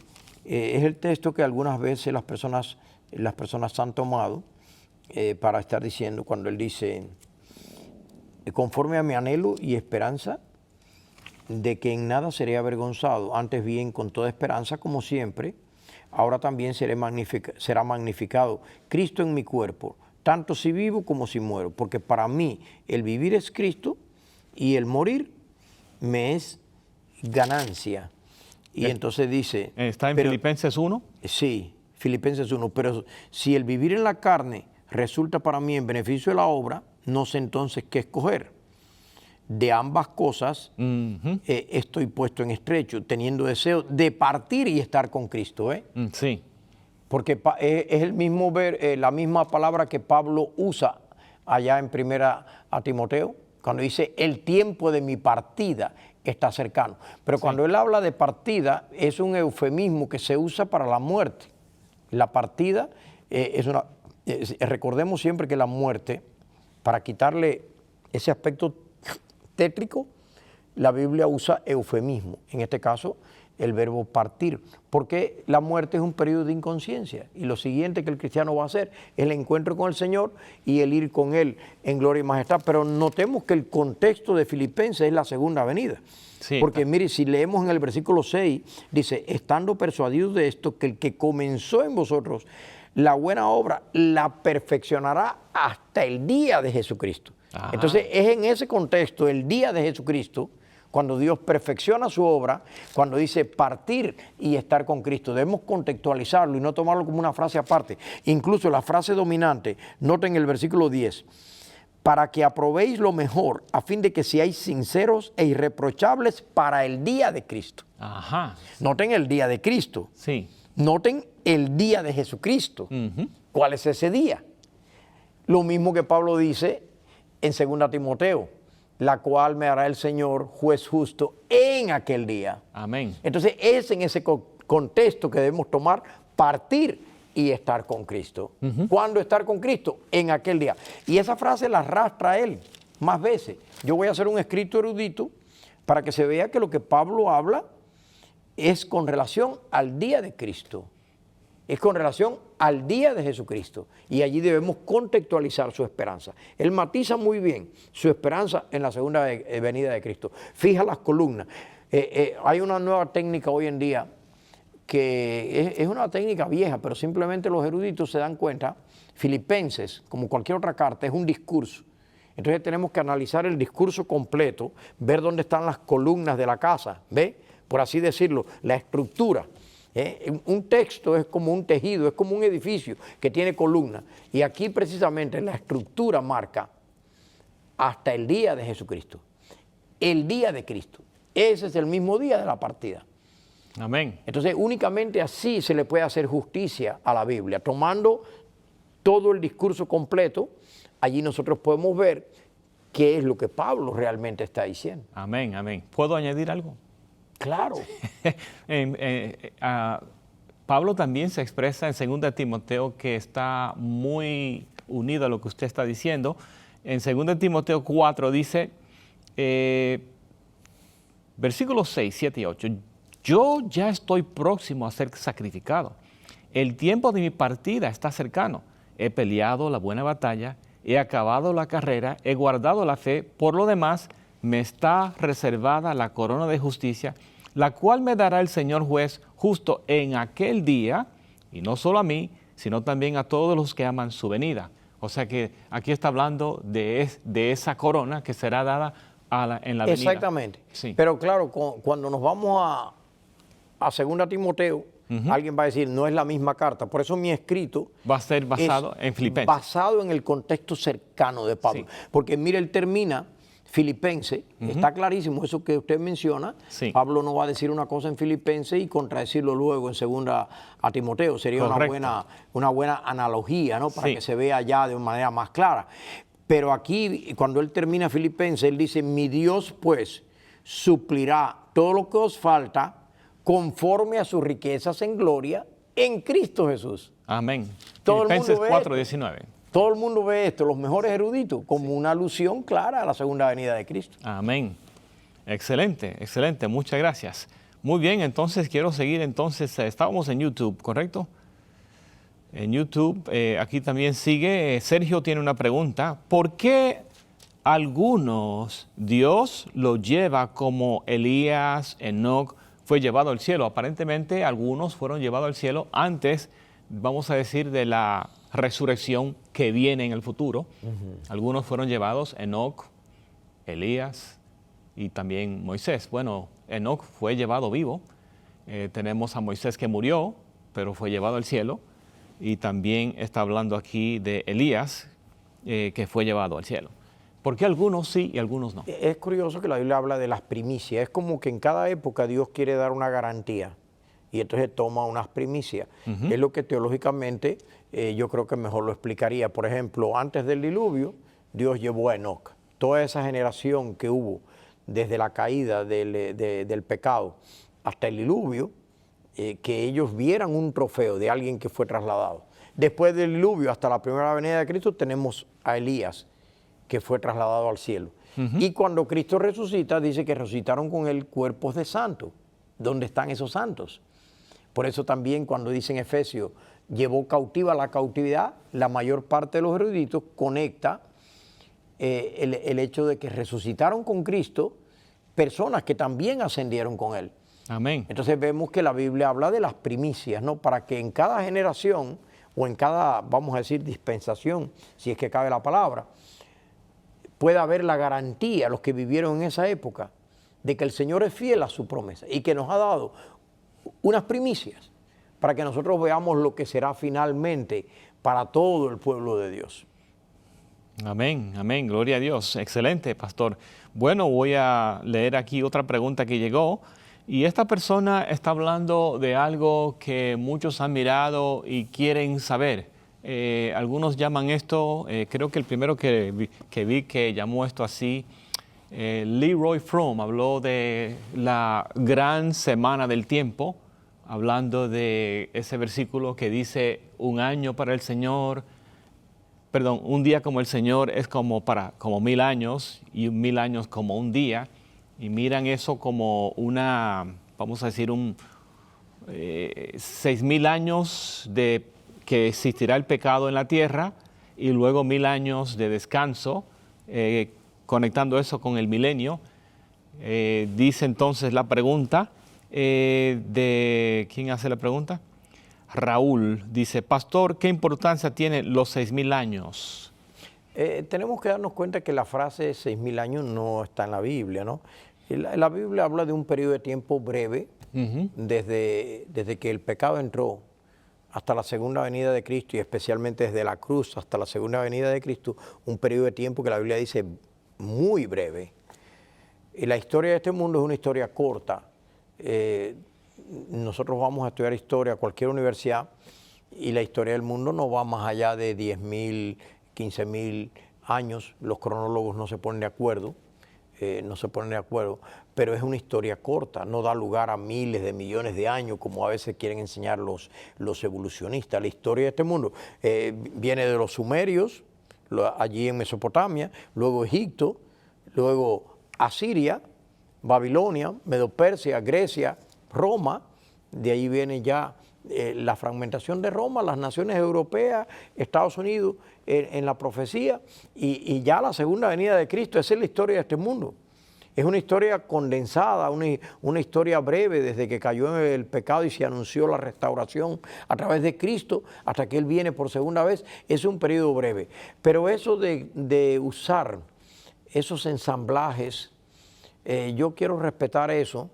Es el texto que algunas veces las personas han tomado para estar diciendo, cuando él dice, conforme a mi anhelo y esperanza de que en nada seré avergonzado, antes bien con toda esperanza como siempre, ahora también será magnificado Cristo en mi cuerpo, tanto si vivo como si muero, porque para mí el vivir es Cristo y el morir me es ganancia. Y entonces dice... ¿Está en Filipenses 1? Sí, Filipenses 1. Pero si el vivir en la carne resulta para mí en beneficio de la obra, no sé entonces qué escoger. De ambas cosas estoy puesto en estrecho, teniendo deseo de partir y estar con Cristo. Sí. Porque es el mismo la misma palabra que Pablo usa allá en 1 Timoteo, cuando dice, el tiempo de mi partida está cercano. Pero cuando él habla de partida, es un eufemismo que se usa para la muerte. La partida recordemos siempre que la muerte, para quitarle ese aspecto tétrico, la Biblia usa eufemismo. En este caso, el verbo partir, porque la muerte es un periodo de inconsciencia y lo siguiente que el cristiano va a hacer es el encuentro con el Señor y el ir con Él en gloria y majestad. Pero notemos que el contexto de Filipenses es la segunda venida. Sí, porque mire, si leemos en el versículo 6, dice, estando persuadidos de esto, que el que comenzó en vosotros la buena obra, la perfeccionará hasta el día de Jesucristo. Ajá. Entonces es en ese contexto, el día de Jesucristo, cuando Dios perfecciona su obra, cuando dice partir y estar con Cristo. Debemos contextualizarlo y no tomarlo como una frase aparte. Incluso la frase dominante, noten el versículo 10, para que aprobéis lo mejor, a fin de que seáis sinceros e irreprochables para el día de Cristo. Ajá. Noten el día de Cristo. Sí. Noten el día de Jesucristo. ¿Cuál es ese día? Lo mismo que Pablo dice en 2 Timoteo, la cual me hará el Señor juez justo en aquel día. Amén. Entonces es en ese contexto que debemos tomar, partir y estar con Cristo. ¿Cuándo estar con Cristo? En aquel día. Y esa frase la arrastra él más veces. Yo voy a hacer un escrito erudito para que se vea que lo que Pablo habla es con relación al día de Cristo, es con relación al día de Jesucristo, y allí debemos contextualizar su esperanza. Él matiza muy bien su esperanza en la segunda venida de Cristo. Fija las columnas. Hay una nueva técnica hoy en día que es una técnica vieja, pero simplemente los eruditos se dan cuenta. Filipenses, como cualquier otra carta, es un discurso. Entonces tenemos que analizar el discurso completo, ver dónde están las columnas de la casa, ¿ve? Por así decirlo, la estructura. Un texto es como un tejido, es como un edificio que tiene columnas. Y aquí precisamente la estructura marca hasta el día de Jesucristo. El día de Cristo. Ese es el mismo día de la partida. Amén. Entonces únicamente así se le puede hacer justicia a la Biblia, tomando todo el discurso completo. Allí nosotros podemos ver qué es lo que Pablo realmente está diciendo. Amén, amén. ¿Puedo añadir algo? Claro. Pablo también se expresa en 2 Timoteo que está muy unido a lo que usted está diciendo. En 2 Timoteo 4 dice, versículos 6, 7 y 8, yo ya estoy próximo a ser sacrificado. El tiempo de mi partida está cercano. He peleado la buena batalla, he acabado la carrera, he guardado la fe. Por lo demás, me está reservada la corona de justicia, la cual me dará el Señor juez justo en aquel día, y no solo a mí, sino también a todos los que aman su venida. O sea que aquí está hablando de esa corona que será dada en la venida. Exactamente. Sí. Pero claro, cuando nos vamos a 2 Timoteo, alguien va a decir, no es la misma carta. Por eso mi escrito Va a ser basado en Filipenses. Basado en el contexto cercano de Pablo. Sí. Porque mire, él termina Filipenses, está clarísimo eso que usted menciona. Sí. Pablo no va a decir una cosa en Filipenses y contradecirlo luego en 2 a Timoteo. Sería una buena analogía, ¿no? Para Sí. que se vea ya de una manera más clara. Pero aquí, cuando él termina Filipenses, él dice, mi Dios pues suplirá todo lo que os falta conforme a sus riquezas en gloria en Cristo Jesús. Amén. Todo el Filipenses mundo ve 4:19. Todo el mundo ve esto, los mejores eruditos, como una alusión clara a la segunda venida de Cristo. Amén. Excelente, excelente. Muchas gracias. Muy bien, entonces quiero seguir. Entonces, estábamos en YouTube, ¿correcto? En YouTube, aquí también sigue. Sergio tiene una pregunta. ¿Por qué algunos Dios los lleva como Elías, Enoc fue llevado al cielo? Aparentemente, algunos fueron llevados al cielo antes, vamos a decir, de la resurrección que viene en el futuro. Algunos fueron llevados, Enoc, Elías y también Moisés. Bueno, Enoc fue llevado vivo. Tenemos a Moisés que murió, pero fue llevado al cielo. Y también está hablando aquí de Elías, que fue llevado al cielo. ¿Por qué algunos sí y algunos no? Es curioso que la Biblia habla de las primicias. Es como que en cada época Dios quiere dar una garantía y entonces toma unas primicias. Es lo que teológicamente yo creo que mejor lo explicaría. Por ejemplo, antes del diluvio, Dios llevó a Enoc. Toda esa generación que hubo desde la caída del pecado hasta el diluvio, que ellos vieran un trofeo de alguien que fue trasladado. Después del diluvio hasta la primera venida de Cristo tenemos a Elías, que fue trasladado al cielo. Y cuando Cristo resucita, dice que resucitaron con él cuerpos de santos. ¿Dónde están esos santos? Por eso también cuando dice en Efesios, llevó cautiva la cautividad, la mayor parte de los eruditos conecta el hecho de que resucitaron con Cristo personas que también ascendieron con él. Amén. Entonces vemos que la Biblia habla de las primicias, ¿no? Para que en cada generación o en cada, vamos a decir, dispensación, si es que cabe la palabra, pueda haber la garantía, los que vivieron en esa época, de que el Señor es fiel a su promesa y que nos ha dado unas primicias para que nosotros veamos lo que será finalmente para todo el pueblo de Dios. Amén, amén, gloria a Dios. Excelente, pastor. Bueno, voy a leer aquí otra pregunta que llegó. Y esta persona está hablando de algo que muchos han mirado y quieren saber. Algunos llaman esto, creo que el primero que vi que llamó esto así, Leroy Fromm habló de la gran semana del tiempo, hablando de ese versículo que dice, un día como el Señor es como 1000 años y 1000 años como un día. y miran eso como una, vamos a decir, 6,000 años de que existirá el pecado en la tierra y luego 1,000 años de descanso, conectando eso con el milenio. Dice entonces la pregunta de... ¿Quién hace la pregunta? Raúl dice, pastor, ¿qué importancia tienen los 6,000 años? Tenemos que darnos cuenta que la frase 6,000 años no está en la Biblia, ¿no? La Biblia habla de un periodo de tiempo breve, desde que el pecado entró hasta la segunda venida de Cristo y especialmente desde la cruz hasta la segunda venida de Cristo, un periodo de tiempo que la Biblia dice muy breve. Y la historia de este mundo es una historia corta. Nosotros vamos a estudiar historia a cualquier universidad y la historia del mundo no va más allá de 10,000, 15,000 años. Los cronólogos no se ponen de acuerdo, pero es una historia corta, no da lugar a miles de millones de años como a veces quieren enseñar los evolucionistas. La historia de este mundo viene de los sumerios, allí en Mesopotamia, luego Egipto, luego Asiria, Babilonia, Medo-Persia, Grecia, Roma. De ahí viene ya la fragmentación de Roma, las naciones europeas, Estados Unidos en la profecía y ya la segunda venida de Cristo. Esa es la historia de este mundo. Es una historia condensada, una historia breve desde que cayó en el pecado y se anunció la restauración a través de Cristo hasta que Él viene por segunda vez. Es un periodo breve. Pero eso de usar esos ensamblajes, yo quiero respetar eso,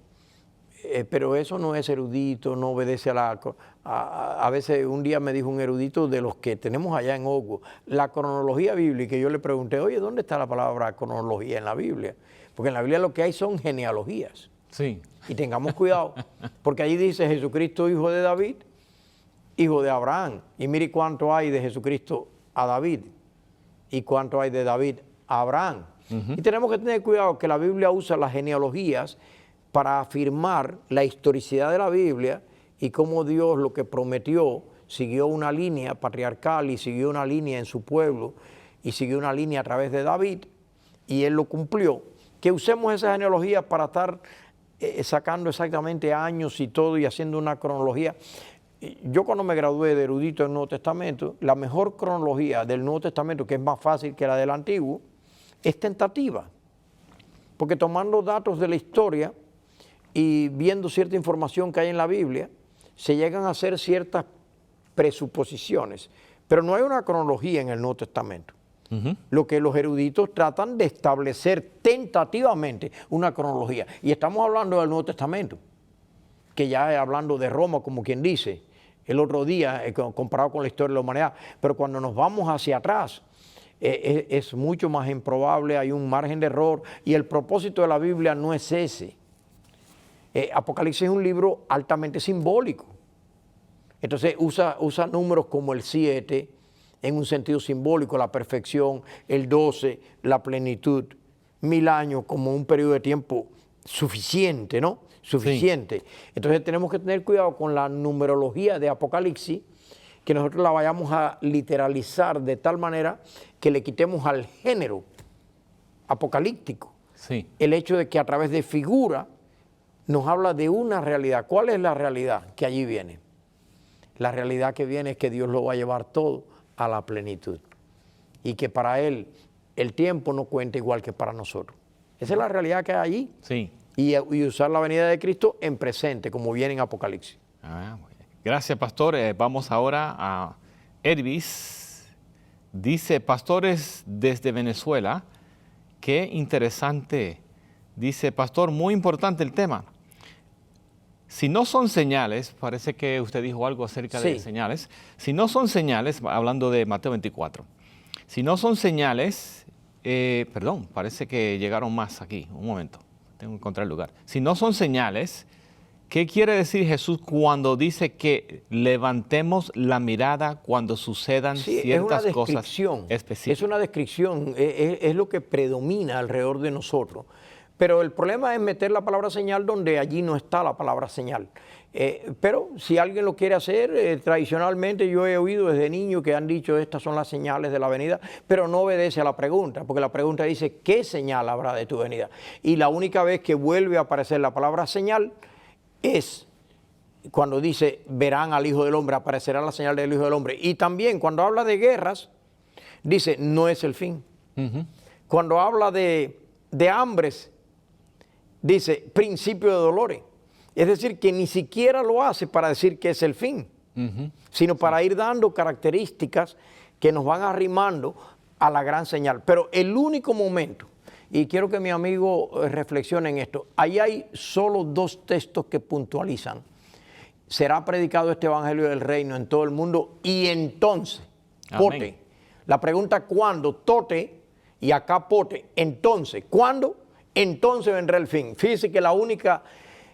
pero eso no es erudito, no obedece a veces un día me dijo un erudito de los que tenemos allá en Oakwood, la cronología bíblica, y yo le pregunté, oye, ¿dónde está la palabra cronología en la Biblia? Porque en la Biblia lo que hay son genealogías. Sí. Y tengamos cuidado, porque allí dice Jesucristo, hijo de David, hijo de Abraham. Y mire cuánto hay de Jesucristo a David y cuánto hay de David a Abraham. Y tenemos que tener cuidado que la Biblia usa las genealogías para afirmar la historicidad de la Biblia y cómo Dios lo que prometió siguió una línea patriarcal y siguió una línea en su pueblo y siguió una línea a través de David y Él lo cumplió. Que usemos esa genealogía para estar sacando exactamente años y todo y haciendo una cronología. Yo cuando me gradué de erudito del Nuevo Testamento, la mejor cronología del Nuevo Testamento, que es más fácil que la del Antiguo, es tentativa. Porque tomando datos de la historia y viendo cierta información que hay en la Biblia, se llegan a hacer ciertas presuposiciones. Pero no hay una cronología en el Nuevo Testamento. Lo que los eruditos tratan de establecer tentativamente una cronología. Y estamos hablando del Nuevo Testamento, que ya es hablando de Roma, como quien dice, el otro día, comparado con la historia de la humanidad. Pero cuando nos vamos hacia atrás, es mucho más improbable, hay un margen de error. Y el propósito de la Biblia no es ese. Apocalipsis es un libro altamente simbólico. Entonces usa números como el 7 en un sentido simbólico, la perfección, el 12, la plenitud, 1,000 años como un periodo de tiempo suficiente, ¿no? Suficiente. Sí. Entonces tenemos que tener cuidado con la numerología de Apocalipsis, que nosotros la vayamos a literalizar de tal manera que le quitemos al género apocalíptico. Sí. El hecho de que a través de figura nos habla de una realidad. ¿Cuál es la realidad que allí viene? La realidad que viene es que Dios lo va a llevar todo a la plenitud y que para Él el tiempo no cuenta igual que para nosotros. Esa es la realidad que hay allí. Sí. Y usar la venida de Cristo en presente, como viene en Apocalipsis. Gracias, pastor. Vamos ahora a Elvis. Dice, pastores desde Venezuela, qué interesante. Dice, pastor, muy importante el tema. Si no son señales, parece que usted dijo algo acerca de señales. Si no son señales, hablando de Mateo 24, si no son señales, perdón, parece que llegaron más aquí. Un momento, tengo que encontrar el lugar. Si no son señales, ¿qué quiere decir Jesús cuando dice que levantemos la mirada cuando sucedan ciertas cosas específicas? Es una descripción, es lo que predomina alrededor de nosotros. Pero el problema es meter la palabra señal donde allí no está la palabra señal. Pero si alguien lo quiere hacer, tradicionalmente yo he oído desde niño que han dicho estas son las señales de la venida, pero no obedece a la pregunta, porque la pregunta dice ¿qué señal habrá de tu venida? Y la única vez que vuelve a aparecer la palabra señal es cuando dice verán al Hijo del Hombre, aparecerá la señal del Hijo del Hombre. Y también cuando habla de guerras, dice no es el fin. Cuando habla de hambres, dice principio de dolores. Es decir, que ni siquiera lo hace para decir que es el fin, sino para ir dando características que nos van arrimando a la gran señal. Pero el único momento, y quiero que mi amigo reflexione en esto, ahí hay solo 2 textos que puntualizan. Será predicado este evangelio del reino en todo el mundo y entonces, pote. Amén. La pregunta ¿cuándo? Tote y acá pote. Entonces, ¿cuándo? Entonces vendrá el fin. Fíjese que la única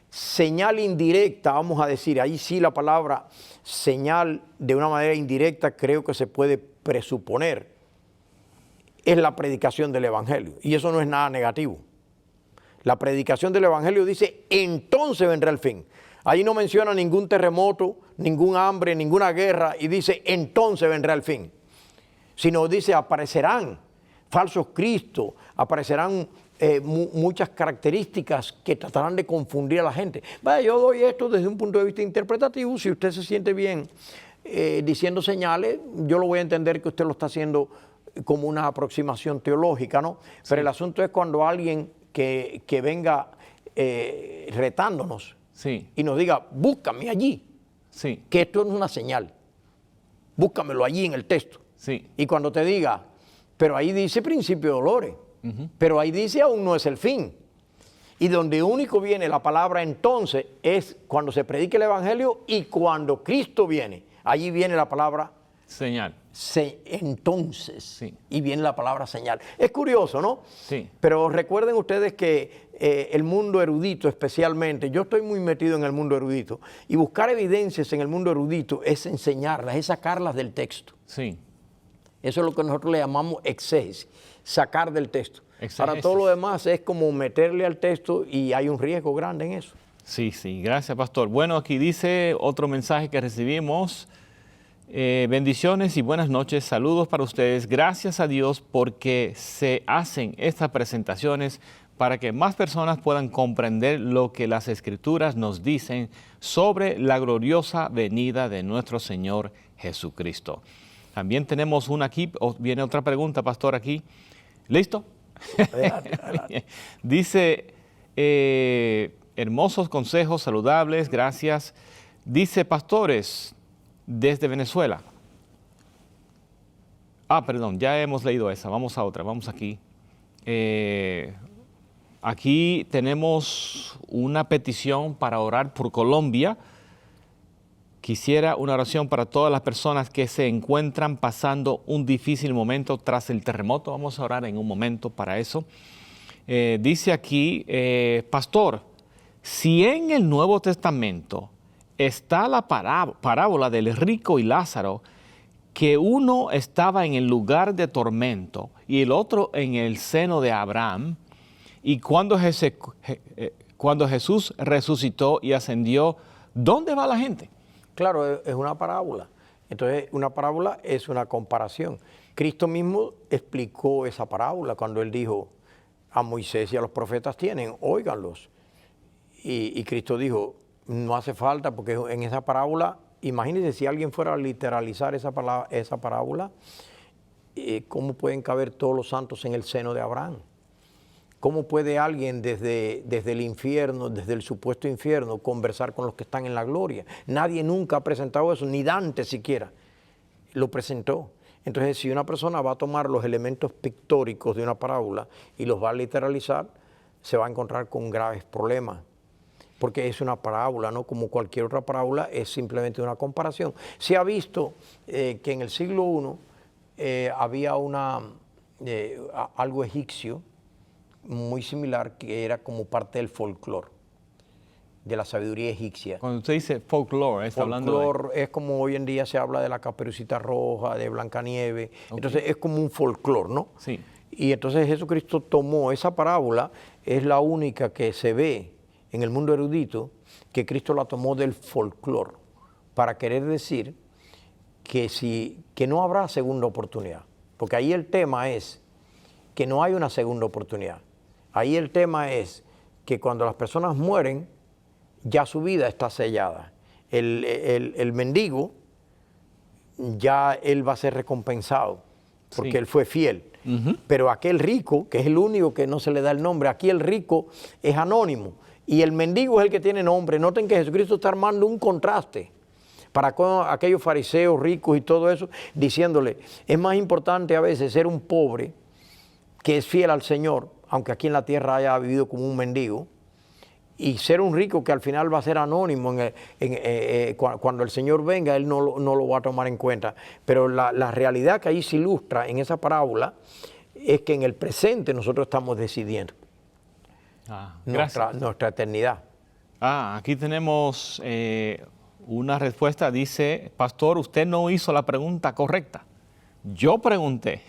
señal indirecta, vamos a decir, ahí sí la palabra señal de una manera indirecta creo que se puede presuponer, es la predicación del evangelio. Y eso no es nada negativo. La predicación del evangelio dice, entonces vendrá el fin. Ahí no menciona ningún terremoto, ningún hambre, ninguna guerra, y dice, entonces vendrá el fin. Sino dice, aparecerán falsos cristos, aparecerán muchas características que tratarán de confundir a la gente. Vaya, yo doy esto desde un punto de vista interpretativo. Si usted se siente bien diciendo señales, yo lo voy a entender que usted lo está haciendo como una aproximación teológica, ¿no? Sí. Pero el asunto es cuando alguien que venga retándonos Sí. y nos diga, búscame allí, Sí. que esto no es una señal, búscamelo allí en el texto. Sí. Y cuando te diga, pero ahí dice principio de dolores, pero ahí dice aún no es el fin. Y donde único viene la palabra entonces es cuando se predique el evangelio y cuando Cristo viene. Allí viene la palabra Señal. entonces. Sí. Y viene la palabra señal. Es curioso, ¿no? Sí. Pero recuerden ustedes que el mundo erudito especialmente, yo estoy muy metido en el mundo erudito, y buscar evidencias en el mundo erudito es enseñarlas, es sacarlas del texto. Sí. Eso es lo que nosotros le llamamos exégesis, sacar del texto. Exégesis. Para todo lo demás es como meterle al texto y hay un riesgo grande en eso. Sí, sí. Gracias, pastor. Bueno, aquí dice otro mensaje que recibimos. Bendiciones y buenas noches. Saludos para ustedes. Gracias a Dios porque se hacen estas presentaciones para que más personas puedan comprender lo que las Escrituras nos dicen sobre la gloriosa venida de nuestro Señor Jesucristo. También tenemos una aquí, viene otra pregunta, pastor, aquí. ¿Listo? Adelante, adelante. Dice, hermosos consejos saludables, gracias. Dice, pastores, desde Venezuela. Perdón, ya hemos leído esa, vamos a otra, vamos aquí. Aquí tenemos una petición para orar por Colombia. Quisiera una oración para todas las personas que se encuentran pasando un difícil momento tras el terremoto. Vamos a orar en un momento para eso. Dice aquí, pastor, si en el Nuevo Testamento está la parábola del rico y Lázaro, que uno estaba en el lugar de tormento y el otro en el seno de Abraham, y cuando Jesús resucitó y ascendió, ¿dónde va la gente? Claro, es una parábola. Entonces, una parábola es una comparación. Cristo mismo explicó esa parábola cuando Él dijo, a Moisés y a los profetas tienen, óiganlos. Y Cristo dijo, no hace falta, porque en esa parábola, imagínense si alguien fuera a literalizar esa parábola, ¿cómo pueden caber todos los santos en el seno de Abraham? ¿Cómo puede alguien desde el infierno, desde el supuesto infierno, conversar con los que están en la gloria? Nadie nunca ha presentado eso, ni Dante siquiera lo presentó. Entonces, si una persona va a tomar los elementos pictóricos de una parábola y los va a literalizar, se va a encontrar con graves problemas. Porque es una parábola, ¿no? Como cualquier otra parábola, es simplemente una comparación. Se ha visto que en el siglo I había algo egipcio, muy similar, que era como parte del folclore, de la sabiduría egipcia. Cuando usted dice folclore, está hablando de... Folclore es como hoy en día se habla de la Caperucita Roja, de Blancanieves. Okay. Entonces es como un folclore, ¿no? Sí. Y entonces Jesucristo tomó esa parábola, es la única que se ve en el mundo erudito, que Cristo la tomó del folclore, para querer decir que no habrá segunda oportunidad. Porque ahí el tema es que no hay una segunda oportunidad. Ahí el tema es que cuando las personas mueren, ya su vida está sellada. El mendigo, ya él va a ser recompensado, porque Sí. él fue fiel. Pero aquel rico, que es el único que no se le da el nombre, aquí el rico es anónimo y el mendigo es el que tiene nombre. Noten que Jesucristo está armando un contraste para con aquellos fariseos ricos y todo eso, diciéndole, es más importante a veces ser un pobre que es fiel al Señor, aunque aquí en la tierra haya vivido como un mendigo, y ser un rico que al final va a ser anónimo cuando el Señor venga, Él no lo va a tomar en cuenta. Pero la realidad que ahí se ilustra en esa parábola es que en el presente nosotros estamos decidiendo Gracias. nuestra eternidad. Aquí tenemos una respuesta. Dice, pastor, usted no hizo la pregunta correcta. Yo pregunté,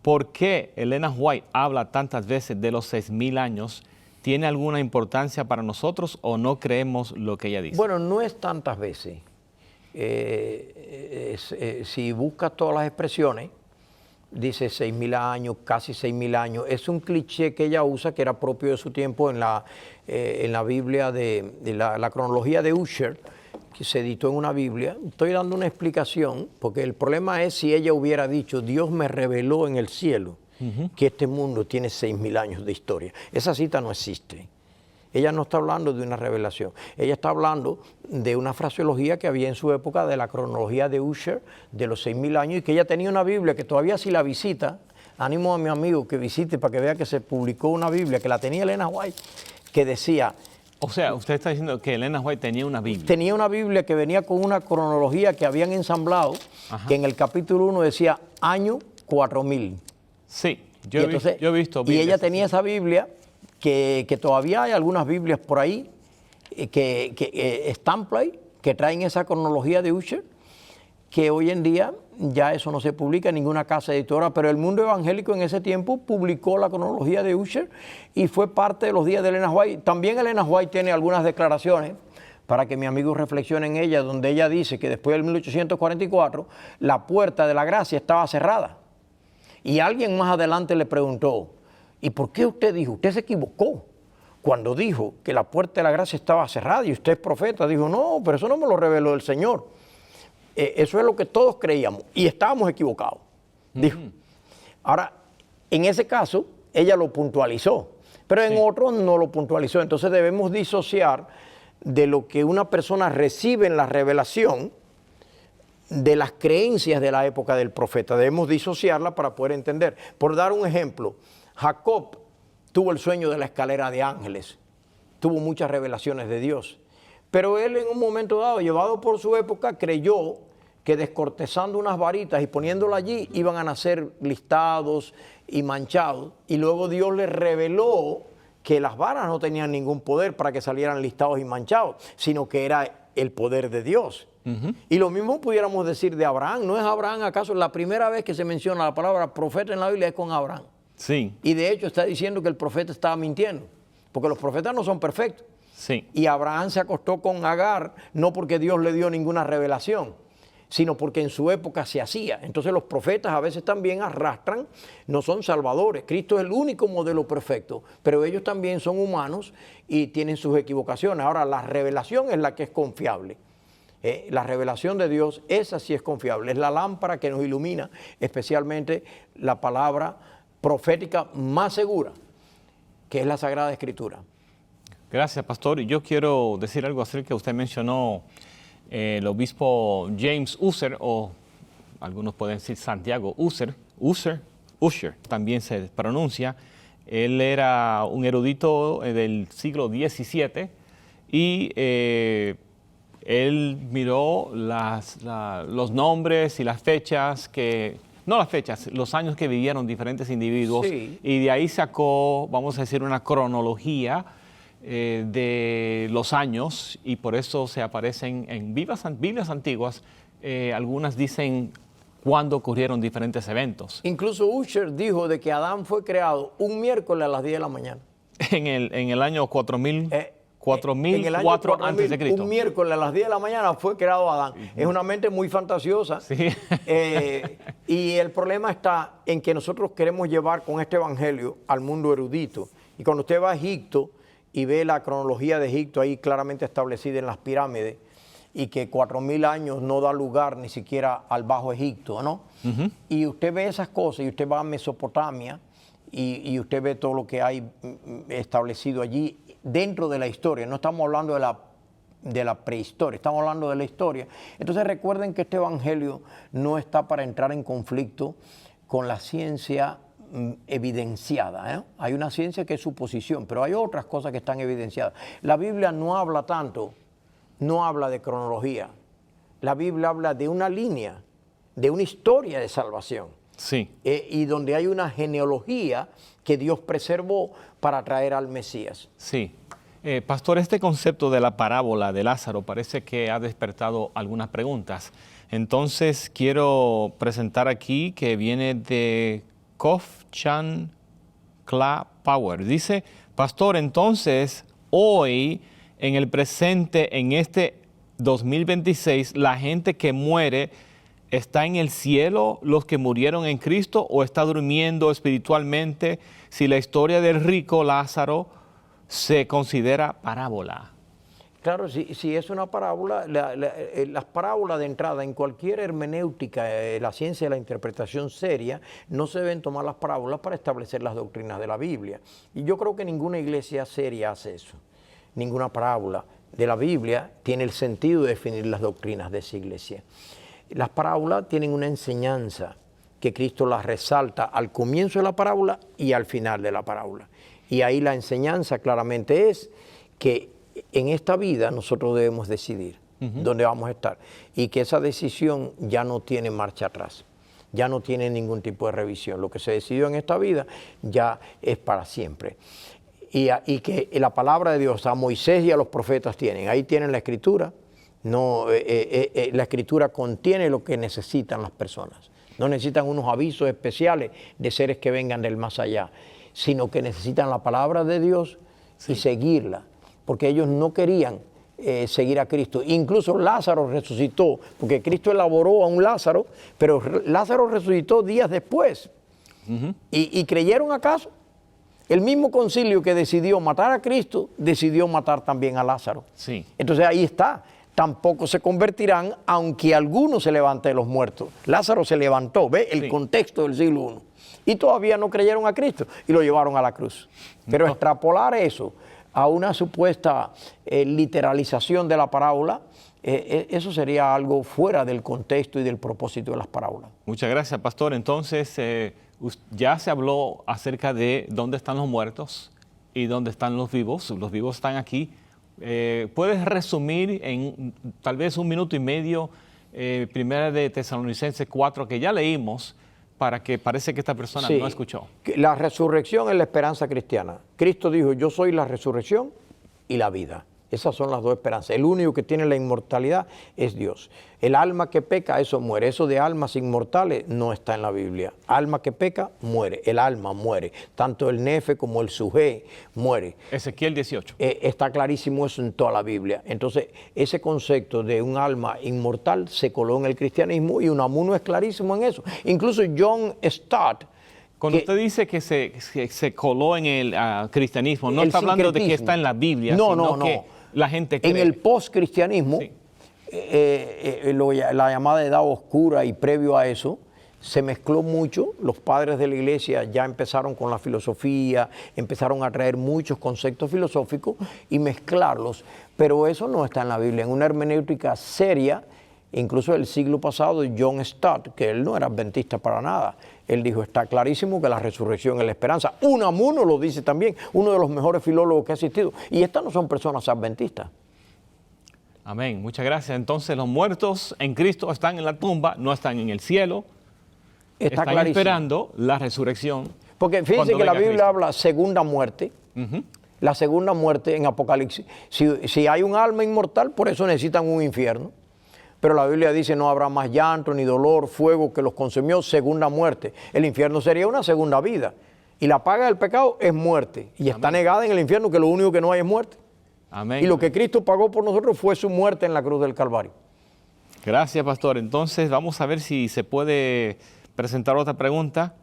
¿por qué Elena White habla tantas veces de los 6,000 años? ¿Tiene alguna importancia para nosotros o no creemos lo que ella dice? Bueno, no es tantas veces. Si buscas todas las expresiones, dice 6,000 años, casi 6,000 años. Es un cliché que ella usa, que era propio de su tiempo en la Biblia, de la cronología de Ussher, que se editó en una Biblia. Estoy dando una explicación, porque el problema es si ella hubiera dicho, Dios me reveló en el cielo que este mundo tiene 6,000 años de historia. Esa cita no existe. Ella no está hablando de una revelación. Ella está hablando de una fraseología que había en su época de la cronología de Ussher, de los 6,000 años, y que ella tenía una Biblia que todavía si la visita, animo a mi amigo que visite para que vea que se publicó una Biblia, que la tenía Elena White, que decía... O sea, usted está diciendo que Elena White tenía una Biblia. Tenía una Biblia que venía con una cronología que habían ensamblado, que en el capítulo 1 decía año 4000. Sí, Y yo he visto Y Biblias ella así. tenía esa Biblia, que todavía hay algunas Biblias por ahí, Stampley, que traen esa cronología de Ussher, que hoy en día ya eso no se publica en ninguna casa editora, pero el mundo evangélico en ese tiempo publicó la cronología de Ussher y fue parte de los días de Elena White. También Elena White tiene algunas declaraciones, para que mi amigo reflexione en ella, donde ella dice que después del 1844 la puerta de la gracia estaba cerrada. Y alguien más adelante le preguntó, ¿y por qué usted dijo? Usted se equivocó cuando dijo que la puerta de la gracia estaba cerrada y usted es profeta. Dijo, no, pero eso no me lo reveló el Señor. Eso es lo que todos creíamos y estábamos equivocados, dijo. Ahora, en ese caso, ella lo puntualizó, pero en otros no lo puntualizó. Entonces debemos disociar de lo que una persona recibe en la revelación de las creencias de la época del profeta. Debemos disociarla para poder entender. Por dar un ejemplo, Jacob tuvo el sueño de la escalera de ángeles, tuvo muchas revelaciones de Dios, pero él en un momento dado, llevado por su época, creyó que descortezando unas varitas y poniéndola allí iban a nacer listados y manchados, y luego Dios le reveló que las varas no tenían ningún poder para que salieran listados y manchados, sino que era el poder de Dios. Y lo mismo pudiéramos decir de Abraham. ¿No es Abraham acaso la primera vez que se menciona la palabra profeta en la Biblia es con Abraham? Sí, Y de hecho está diciendo que el profeta estaba mintiendo, porque los profetas no son perfectos. sí. Y Abraham se acostó con Agar no porque Dios le dio ninguna revelación, sino porque en su época se hacía. Entonces los profetas a veces también arrastran, no son salvadores. Cristo es el único modelo perfecto, pero ellos también son humanos y tienen sus equivocaciones. Ahora, la revelación es la que es confiable. La revelación de Dios, esa sí es confiable. Es la lámpara que nos ilumina, especialmente la palabra profética más segura, que es la Sagrada Escritura. Gracias, pastor. Y yo quiero decir algo acerca que usted mencionó el obispo James Ussher, o algunos pueden decir Santiago Ussher, también se pronuncia. Él era un erudito del siglo XVII y él miró los nombres y las fechas los años que vivieron diferentes individuos, Sí. y de ahí sacó, vamos a decir, una cronología de los años, y por eso se aparecen en Biblias antiguas. Algunas dicen cuándo ocurrieron diferentes eventos. Incluso Usher dijo de que Adán fue creado un miércoles a las 10 de la mañana. En el año 4000, En el año 4004 4000, antes de Cristo. un miércoles a las 10 de la mañana fue creado Adán. Es una mente muy fantasiosa. Sí. Y el problema está en que nosotros queremos llevar con este evangelio al mundo erudito. Y cuando usted va a Egipto y ve la cronología de Egipto ahí claramente establecida en las pirámides, y que 4000 años no da lugar ni siquiera al Bajo Egipto, ¿no? Y usted ve esas cosas y usted va a Mesopotamia y usted ve todo lo que hay establecido allí dentro de la historia. No estamos hablando de la prehistoria, estamos hablando de la historia. Entonces recuerden que este evangelio no está para entrar en conflicto con la ciencia evidenciada, ¿eh? Hay una ciencia que es suposición, pero hay otras cosas que están evidenciadas. La Biblia no habla tanto, no habla de cronología. La Biblia habla de una línea, de una historia de salvación. Sí. Y donde hay una genealogía que Dios preservó para traer al Mesías. Sí. Pastor, este concepto de la parábola de Lázaro parece que ha despertado algunas preguntas. Entonces, quiero presentar aquí que viene de Kof Chan Kla Power. Dice, Pastor, entonces, hoy, en el presente, en este 2026, la gente que muere, ¿está en el cielo los que murieron en Cristo o está durmiendo espiritualmente? Si la historia del rico Lázaro se considera parábola. Claro, si es una parábola, las parábolas de entrada en cualquier hermenéutica, la ciencia de la interpretación seria, no se deben tomar las parábolas para establecer las doctrinas de la Biblia. Y yo creo que ninguna iglesia seria hace eso. Ninguna parábola de la Biblia tiene el sentido de definir las doctrinas de esa iglesia. Las parábolas tienen una enseñanza que Cristo las resalta al comienzo de la parábola y al final de la parábola. Y ahí la enseñanza claramente es que en esta vida nosotros debemos decidir dónde vamos a estar y que esa decisión ya no tiene marcha atrás, ya no tiene ningún tipo de revisión. Lo que se decidió en esta vida ya es para siempre. Y que la palabra de Dios a Moisés y a los profetas ahí tienen la escritura. No, la escritura contiene lo que necesitan las personas. No necesitan unos avisos especiales de seres que vengan del más allá, sino que necesitan la palabra de Dios y seguirla, porque ellos no querían seguir a Cristo. Incluso Lázaro resucitó, porque Cristo elaboró a un Lázaro, pero Lázaro resucitó días después. ¿Y creyeron acaso? El mismo concilio que decidió matar a Cristo, decidió matar también a Lázaro. Sí. Entonces ahí está. Tampoco se convertirán, aunque alguno se levante de los muertos. Lázaro se levantó, ¿ve? El contexto del siglo I. Y todavía no creyeron a Cristo y lo llevaron a la cruz. Pero extrapolar eso a una supuesta literalización de la parábola, eso sería algo fuera del contexto y del propósito de las parábolas. Muchas gracias, Pastor. Entonces, ya se habló acerca de dónde están los muertos y dónde están los vivos. Los vivos están aquí. ¿Puedes resumir en tal vez 1 minuto y medio Primera de Tesalonicenses 4 que ya leímos, para que parece que esta persona no escuchó? La resurrección es la esperanza cristiana. Cristo dijo, yo soy la resurrección y la vida. Esas son las dos esperanzas. El único que tiene la inmortalidad es Dios. El alma que peca, eso muere. Eso de almas inmortales no está en la Biblia. Alma que peca, muere. El alma muere. Tanto el nefe como el sujé muere. Ezequiel 18. Está clarísimo eso en toda la Biblia. Entonces, ese concepto de un alma inmortal se coló en el cristianismo y Unamuno es clarísimo en eso. Incluso John Stott. Cuando usted dice que se coló en el cristianismo, no está hablando de que está en la Biblia, sino que la gente cree. En el post-cristianismo, la llamada edad oscura y previo a eso, se mezcló mucho. Los padres de la iglesia ya empezaron con la filosofía, empezaron a traer muchos conceptos filosóficos y mezclarlos, pero eso no está en la Biblia. En una hermenéutica seria, incluso del siglo pasado, John Stott, que él no era adventista para nada, él dijo, está clarísimo que la resurrección es la esperanza. Unamuno lo dice también, uno de los mejores filólogos que ha existido. Y estas no son personas adventistas. Amén, muchas gracias. Entonces los muertos en Cristo están en la tumba, no están en el cielo. Están clarísimo. Esperando la resurrección. Porque fíjense que la Biblia habla segunda muerte. La segunda muerte en Apocalipsis. Si hay un alma inmortal, por eso necesitan un infierno. Pero la Biblia dice no habrá más llanto ni dolor, fuego que los consumió, segunda muerte. El infierno sería una segunda vida. Y la paga del pecado es muerte. Y está negada en el infierno que lo único que no hay es muerte. Amén. Y lo que Cristo pagó por nosotros fue su muerte en la cruz del Calvario. Gracias, pastor. Entonces vamos a ver si se puede presentar otra pregunta.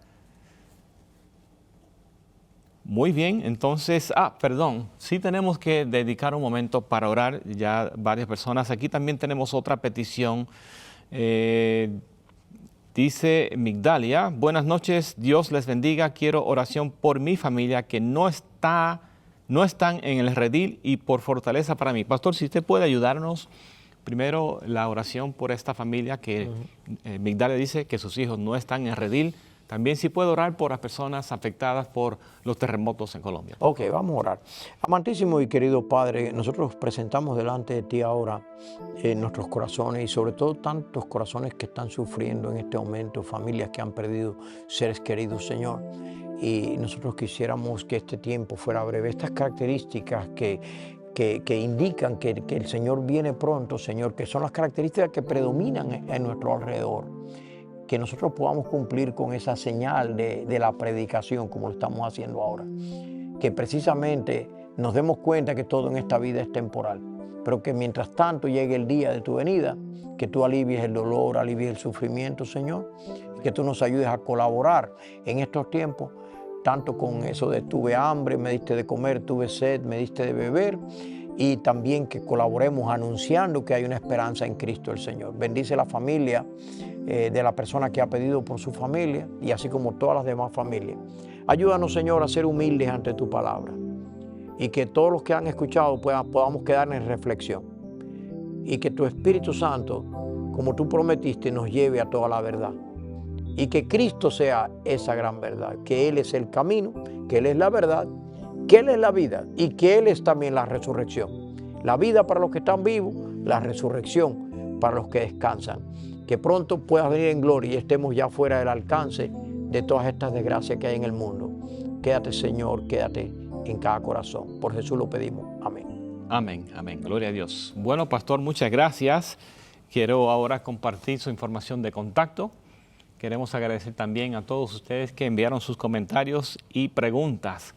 Muy bien, entonces, perdón, sí tenemos que dedicar un momento para orar, ya varias personas. Aquí también tenemos otra petición. Dice Migdalia, buenas noches, Dios les bendiga, quiero oración por mi familia que no están en el redil y por fortaleza para mí. Pastor, si usted puede ayudarnos, primero la oración por esta familia que Migdalia dice que sus hijos no están en el redil. También si puede orar por las personas afectadas por los terremotos en Colombia. Ok, vamos a orar. Amantísimo y querido Padre, nosotros presentamos delante de ti ahora nuestros corazones y sobre todo tantos corazones que están sufriendo en este momento, familias que han perdido seres queridos, Señor. Y nosotros quisiéramos que este tiempo fuera breve. Estas características que indican que el Señor viene pronto, Señor, que son las características que predominan en nuestro alrededor. Que nosotros podamos cumplir con esa señal de la predicación como lo estamos haciendo ahora. Que precisamente nos demos cuenta que todo en esta vida es temporal, pero que mientras tanto llegue el día de tu venida, que tú alivies el dolor, alivies el sufrimiento, Señor, y que tú nos ayudes a colaborar en estos tiempos, tanto con eso de tuve hambre, me diste de comer, tuve sed, me diste de beber, y también que colaboremos anunciando que hay una esperanza en Cristo el Señor. Bendice la familia de la persona que ha pedido por su familia y así como todas las demás familias. Ayúdanos, Señor, a ser humildes ante tu palabra y que todos los que han escuchado podamos quedar en reflexión y que tu Espíritu Santo, como tú prometiste, nos lleve a toda la verdad y que Cristo sea esa gran verdad, que Él es el camino, que Él es la verdad, que Él es la vida y que Él es también la resurrección. La vida para los que están vivos, la resurrección para los que descansan. Que pronto puedas venir en gloria y estemos ya fuera del alcance de todas estas desgracias que hay en el mundo. Quédate, Señor, quédate en cada corazón. Por Jesús lo pedimos. Amén. Amén, amén. Gloria a Dios. Bueno, pastor, muchas gracias. Quiero ahora compartir su información de contacto. Queremos agradecer también a todos ustedes que enviaron sus comentarios y preguntas.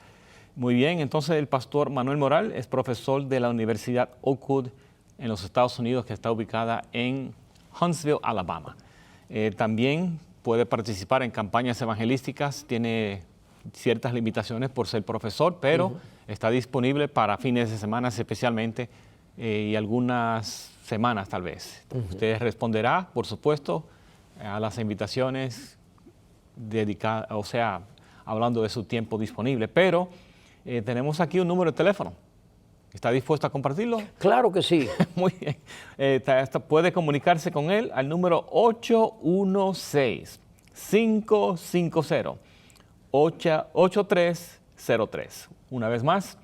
Muy bien, entonces el pastor Manuel Moral es profesor de la Universidad Oakwood en los Estados Unidos, que está ubicada en Huntsville, Alabama. También puede participar en campañas evangelísticas, tiene ciertas limitaciones por ser profesor, pero está disponible para fines de semana especialmente y algunas semanas tal vez. Usted responderá, por supuesto, a las invitaciones dedicadas, o sea, hablando de su tiempo disponible, pero tenemos aquí un número de teléfono. ¿Está dispuesto a compartirlo? Claro que sí. Muy bien. Puede comunicarse con él al número 816-550-8303. Una vez más,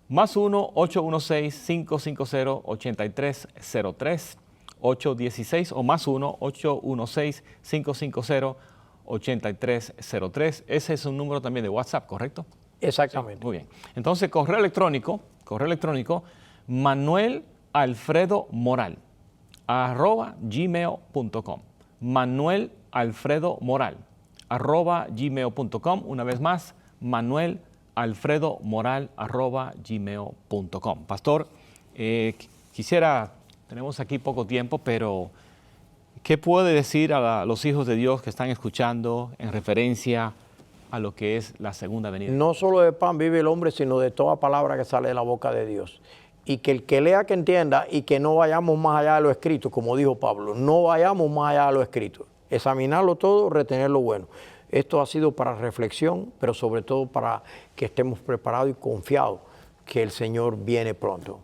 más 1-816-550-8303, 816 o más 1-816-550-8303. Ese es un número también de WhatsApp, ¿correcto? Exactamente. Sí, muy bien. Entonces, correo electrónico, Manuel Alfredo Moral, @gmail.com. Manuel Alfredo Moral, @gmail.com. Una vez más, Manuel Alfredo Moral, @gmail.com. Pastor, tenemos aquí poco tiempo, pero ¿qué puede decir a los hijos de Dios que están escuchando en referencia a lo que es la segunda venida? No solo de pan vive el hombre, sino de toda palabra que sale de la boca de Dios. Y que el que lea, que entienda, y que no vayamos más allá de lo escrito, como dijo Pablo, no vayamos más allá de lo escrito. Examinarlo todo, retener lo bueno. Esto ha sido para reflexión, pero sobre todo para que estemos preparados y confiados que el Señor viene pronto.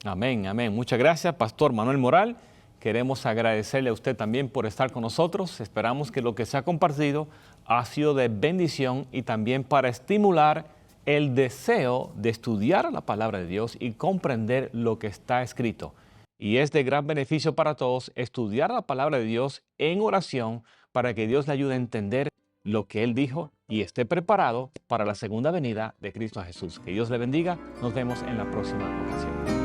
Amén, amén. Muchas gracias, Pastor Manuel Moral. Queremos agradecerle a usted también por estar con nosotros. Esperamos que lo que se ha compartido ha sido de bendición y también para estimular el deseo de estudiar la palabra de Dios y comprender lo que está escrito. Y es de gran beneficio para todos estudiar la palabra de Dios en oración para que Dios le ayude a entender lo que Él dijo y esté preparado para la segunda venida de Cristo Jesús. Que Dios le bendiga. Nos vemos en la próxima ocasión.